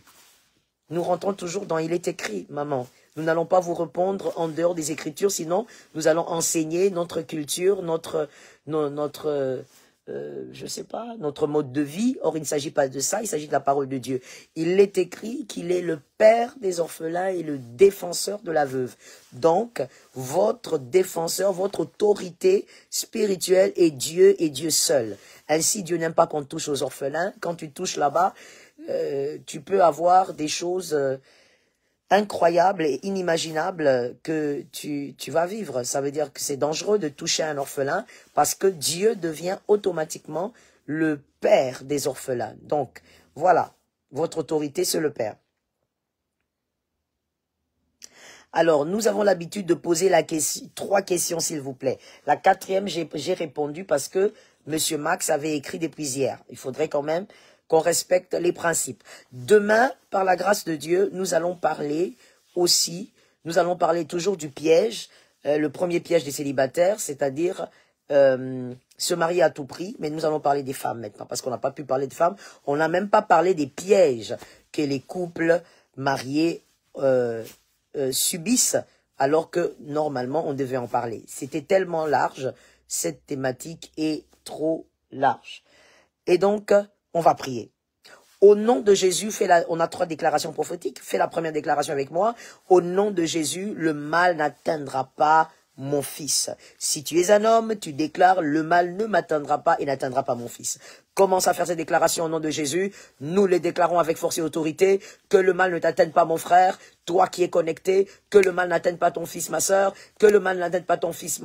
Nous rentrons toujours dans il est écrit, maman. Nous n'allons pas vous répondre en dehors des Écritures, sinon nous allons enseigner notre culture, notre je sais pas, notre mode de vie. Or, il ne s'agit pas de ça, il s'agit de la parole de Dieu. Il est écrit qu'il est le père des orphelins et le défenseur de la veuve. Donc, votre défenseur, votre autorité spirituelle est Dieu et Dieu seul. Ainsi, Dieu n'aime pas qu'on touche aux orphelins. Quand tu touches là-bas, tu peux avoir des choses incroyable et inimaginable que tu vas vivre. Ça veut dire que c'est dangereux de toucher un orphelin parce que Dieu devient automatiquement le père des orphelins. Donc, voilà, votre autorité, c'est le père. Alors, nous avons l'habitude de poser 3 questions, s'il vous plaît. La 4e, j'ai répondu parce que M. Max avait écrit depuis hier. Il faudrait quand même qu'on respecte les principes. Demain, par la grâce de Dieu, nous allons parler toujours du piège, le premier piège des célibataires, c'est-à-dire se marier à tout prix, mais nous allons parler des femmes maintenant, parce qu'on n'a pas pu parler de femmes, on n'a même pas parlé des pièges que les couples mariés subissent, alors que normalement on devait en parler. C'était tellement large, cette thématique est trop large. Et donc, on va prier. Au nom de Jésus, on a 3 déclarations prophétiques. Fais la première déclaration avec moi. Au nom de Jésus, le mal n'atteindra pas mon fils. Si tu es un homme, tu déclares, le mal ne m'atteindra pas et n'atteindra pas mon fils. Commence à faire ces déclarations au nom de Jésus. Nous les déclarons avec force et autorité. Que le mal ne t'atteigne pas, mon frère, toi qui es connecté. Que le mal n'atteigne pas ton fils, ma sœur. Que le mal n'atteigne pas ton fils,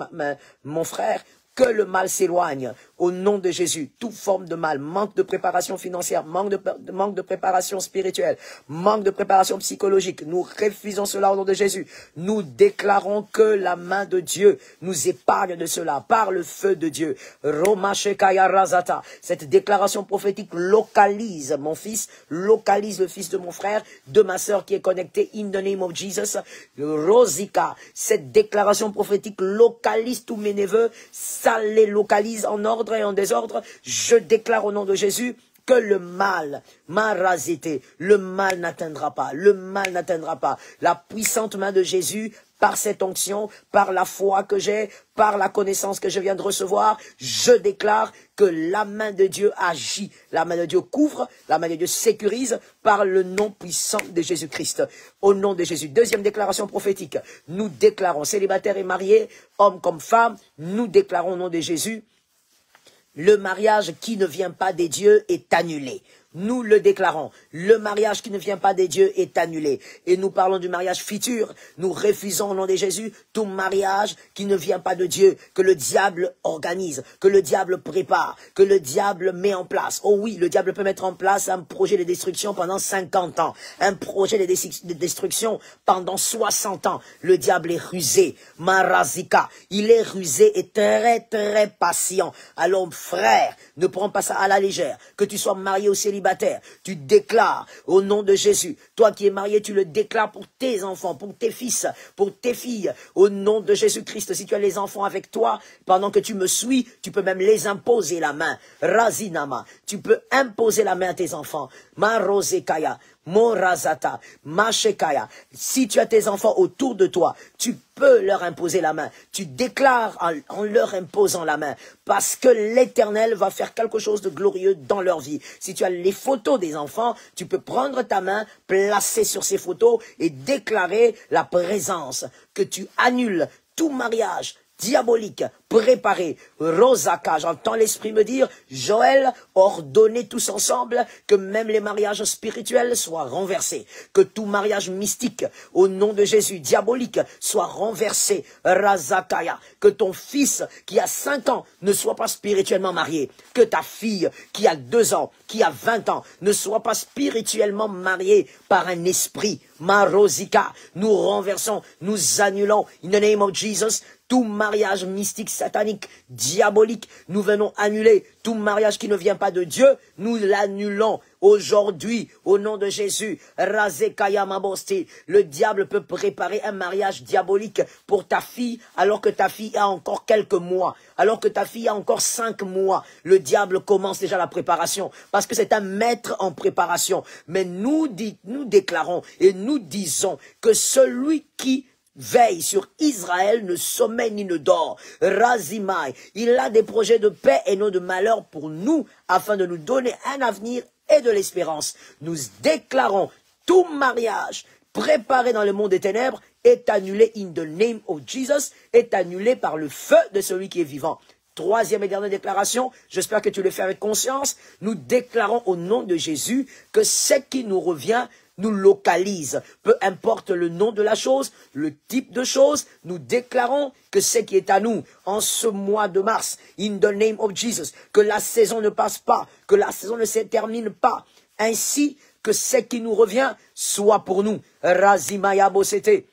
mon frère. Que le mal s'éloigne au nom de Jésus. Toute forme de mal, manque de préparation financière, manque de préparation spirituelle, manque de préparation psychologique. Nous refusons cela au nom de Jésus. Nous déclarons que la main de Dieu nous épargne de cela par le feu de Dieu. Roma Shekaya Razata. Cette déclaration prophétique localise mon fils, localise le fils de mon frère, de ma sœur qui est connectée. In the name of Jesus. Rosika. Cette déclaration prophétique localise tous mes neveux. Ça les localise en ordre et en désordre. Je déclare au nom de Jésus que le mal, marazité, le mal n'atteindra pas, le mal n'atteindra pas. La puissante main de Jésus, par cette onction, par la foi que j'ai, par la connaissance que je viens de recevoir, je déclare que la main de Dieu agit, la main de Dieu couvre, la main de Dieu sécurise par le nom puissant de Jésus-Christ. Au nom de Jésus. Deuxième déclaration prophétique. Nous déclarons, célibataires et mariés, hommes comme femmes, nous déclarons au nom de Jésus, le mariage qui ne vient pas des dieux est annulé. Nous le déclarons. Le mariage qui ne vient pas des dieux est annulé. Et nous parlons du mariage futur. Nous refusons au nom de Jésus tout mariage qui ne vient pas de Dieu, que le diable organise, que le diable prépare, que le diable met en place. Oh oui, le diable peut mettre en place un projet de destruction pendant 50 ans, un projet de destruction pendant 60 ans. Le diable est rusé. Marazika, il est rusé et très très patient. Alors frère, ne prends pas ça à la légère. Que tu sois marié ou célibataire, tu déclares au nom de Jésus. Toi qui es marié, tu le déclares pour tes enfants, pour tes fils, pour tes filles. Au nom de Jésus-Christ, si tu as les enfants avec toi, pendant que tu me suis, tu peux même les imposer la main. Razinama, tu peux imposer la main à tes enfants. Marosekaya, Morazata, Mashekaya. Si tu as tes enfants autour de toi, tu peux leur imposer la main. Tu déclares en leur imposant la main. Parce que l'Éternel va faire quelque chose de glorieux dans leur vie. Si tu as les photos des enfants, tu peux prendre ta main, placer sur ces photos et déclarer la présence. Que tu annules tout mariage diabolique, préparé. Rosaka, j'entends l'esprit me dire, Joël, ordonnez tous ensemble que même les mariages spirituels soient renversés. Que tout mariage mystique, au nom de Jésus, diabolique, soit renversé. Razakaya, que ton fils qui a 5 ans ne soit pas spirituellement marié. Que ta fille qui a 2 ans, qui a 20 ans, ne soit pas spirituellement mariée par un esprit. Marosika, nous renversons, nous annulons, in the name of Jesus, tout mariage mystique, satanique, diabolique, nous venons annuler. Tout mariage qui ne vient pas de Dieu, nous l'annulons aujourd'hui, au nom de Jésus. Razekaya Mabosti. Le diable peut préparer un mariage diabolique pour ta fille, alors que ta fille a encore quelques mois, alors que ta fille a encore 5 mois. Le diable commence déjà la préparation, parce que c'est un maître en préparation. Mais nous déclarons et nous disons que celui qui veille sur Israël, ne sommeille ni ne dort. Razimai, il a des projets de paix et non de malheur pour nous, afin de nous donner un avenir et de l'espérance. Nous déclarons tout mariage préparé dans le monde des ténèbres est annulé in the name of Jesus, est annulé par le feu de celui qui est vivant. Troisième et dernière déclaration, j'espère que tu le fais avec conscience. Nous déclarons au nom de Jésus que ce qui nous revient nous localise. Peu importe le nom de la chose, le type de chose, nous déclarons que ce qui est à nous en ce mois de mars, in the name of Jesus, que la saison ne passe pas, que la saison ne se termine pas, ainsi que ce qui nous revient soit pour nous. Razimaya Bosete.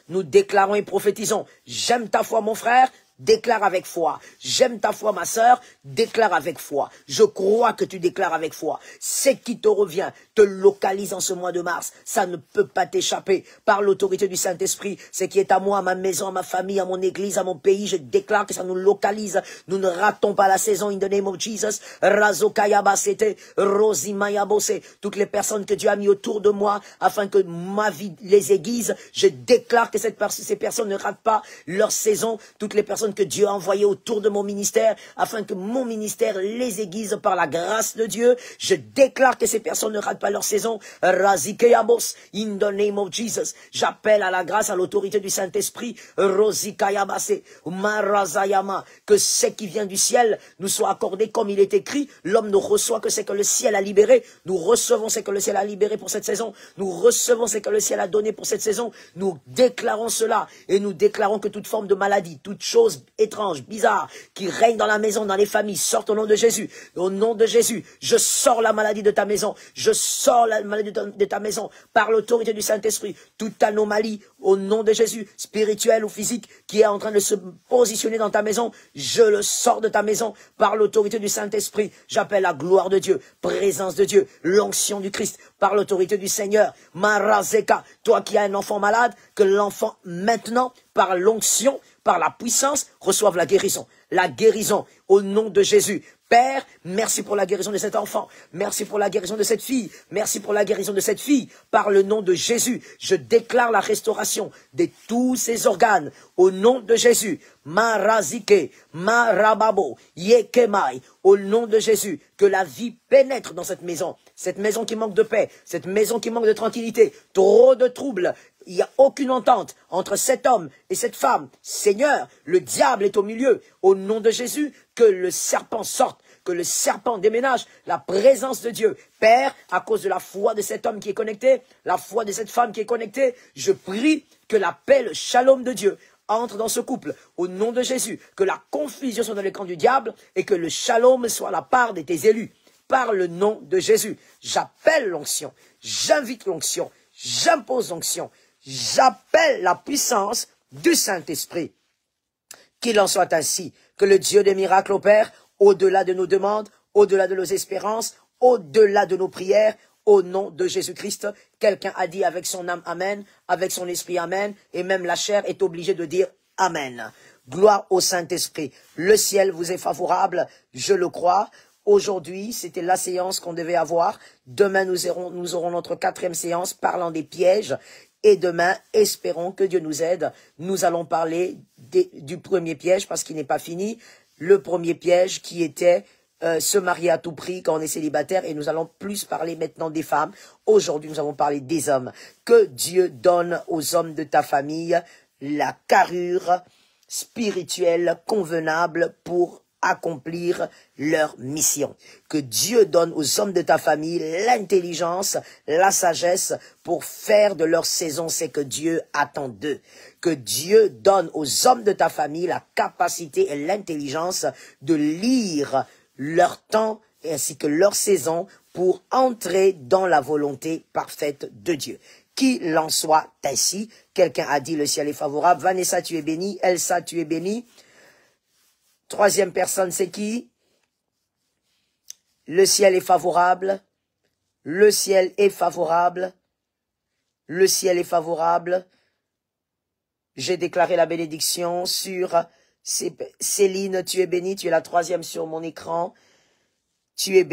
Nous déclarons et prophétisons, j'aime ta foi mon frère, déclare avec foi. J'aime ta foi ma sœur, déclare avec foi. Je crois que tu déclares avec foi. Ce qui te revient te localise en ce mois de mars. Ça ne peut pas t'échapper. Par l'autorité du Saint-Esprit, ce qui est à moi, à ma maison, à ma famille, à mon église, à mon pays, je déclare que ça nous localise. Nous ne ratons pas la saison in the name of Jesus. Razokayabasete, Rosimayabose. Toutes les personnes que Dieu a mis autour de moi afin que ma vie les aiguise, je déclare que ces personnes ne ratent pas leur saison. Toutes les personnes que Dieu a envoyées autour de mon ministère, afin que mon ministère les aiguise par la grâce de Dieu. Je déclare que ces personnes ne ratent pas leur saison. Razikayabos, in the name of Jesus. J'appelle à la grâce, à l'autorité du Saint-Esprit, Rosikayabase, Marazayama, que ce qui vient du ciel nous soit accordé comme il est écrit. L'homme ne reçoit que ce que le ciel a libéré. Nous recevons ce que le ciel a libéré pour cette saison. Nous recevons ce que le ciel a donné pour cette saison. Nous déclarons cela et nous déclarons que toute forme de maladie, toute chose étrange, bizarre, qui règne dans la maison, dans les familles, sortent au nom de Jésus. Au nom de Jésus, je sors la maladie de ta maison. Je sors la maladie de ta maison par l'autorité du Saint-Esprit. Toute anomalie, au nom de Jésus, spirituelle ou physique, qui est en train de se positionner dans ta maison, je le sors de ta maison par l'autorité du Saint-Esprit. J'appelle la gloire de Dieu, présence de Dieu, l'onction du Christ, par l'autorité du Seigneur. Marazeka, toi qui as un enfant malade, que l'enfant maintenant, par l'onction, par la puissance, reçoivent la guérison. La guérison au nom de Jésus. Père, merci pour la guérison de cet enfant. Merci pour la guérison de cette fille. Merci pour la guérison de cette fille. Par le nom de Jésus, je déclare la restauration de tous ses organes. Au nom de Jésus, Marazike, Marababo, Yekemai. Au nom de Jésus, que la vie pénètre dans cette maison. Cette maison qui manque de paix. Cette maison qui manque de tranquillité. Trop de troubles. Il n'y a aucune entente entre cet homme et cette femme. Seigneur, le diable est au milieu. Au nom de Jésus, que le serpent sorte, que le serpent déménage, la présence de Dieu. Père, à cause de la foi de cet homme qui est connecté, la foi de cette femme qui est connectée, je prie que la paix, le shalom de Dieu entre dans ce couple. Au nom de Jésus, que la confusion soit dans les camps du diable et que le shalom soit la part de tes élus. Par le nom de Jésus, j'appelle l'onction, j'invite l'onction, j'impose l'onction. J'appelle la puissance du Saint-Esprit. Qu'il en soit ainsi, que le Dieu des miracles opère au-delà de nos demandes, au-delà de nos espérances, au-delà de nos prières, au nom de Jésus-Christ. Quelqu'un a dit avec son âme Amen, avec son esprit Amen, et même la chair est obligée de dire Amen. Gloire au Saint-Esprit. Le ciel vous est favorable, je le crois. Aujourd'hui, c'était la séance qu'on devait avoir. Demain, nous aurons notre 4e séance parlant des pièges. Et demain, espérons que Dieu nous aide. Nous allons parler du premier piège parce qu'il n'est pas fini. Le premier piège qui était se marier à tout prix quand on est célibataire. Et nous allons plus parler maintenant des femmes. Aujourd'hui, nous allons parler des hommes. Que Dieu donne aux hommes de ta famille la carrure spirituelle convenable pour accomplir leur mission. Que Dieu donne aux hommes de ta famille l'intelligence, la sagesse pour faire de leur saison ce que Dieu attend d'eux. Que Dieu donne aux hommes de ta famille la capacité et l'intelligence de lire leur temps ainsi que leur saison pour entrer dans la volonté parfaite de Dieu. Qu'il en soit ainsi. Quelqu'un a dit le ciel est favorable. Vanessa, tu es bénie. Elsa, tu es bénie. Troisième personne, c'est qui? Le ciel est favorable. Le ciel est favorable. Le ciel est favorable. J'ai déclaré la bénédiction sur Céline, tu es bénie. Tu es la 3e sur mon écran. Tu es bénie.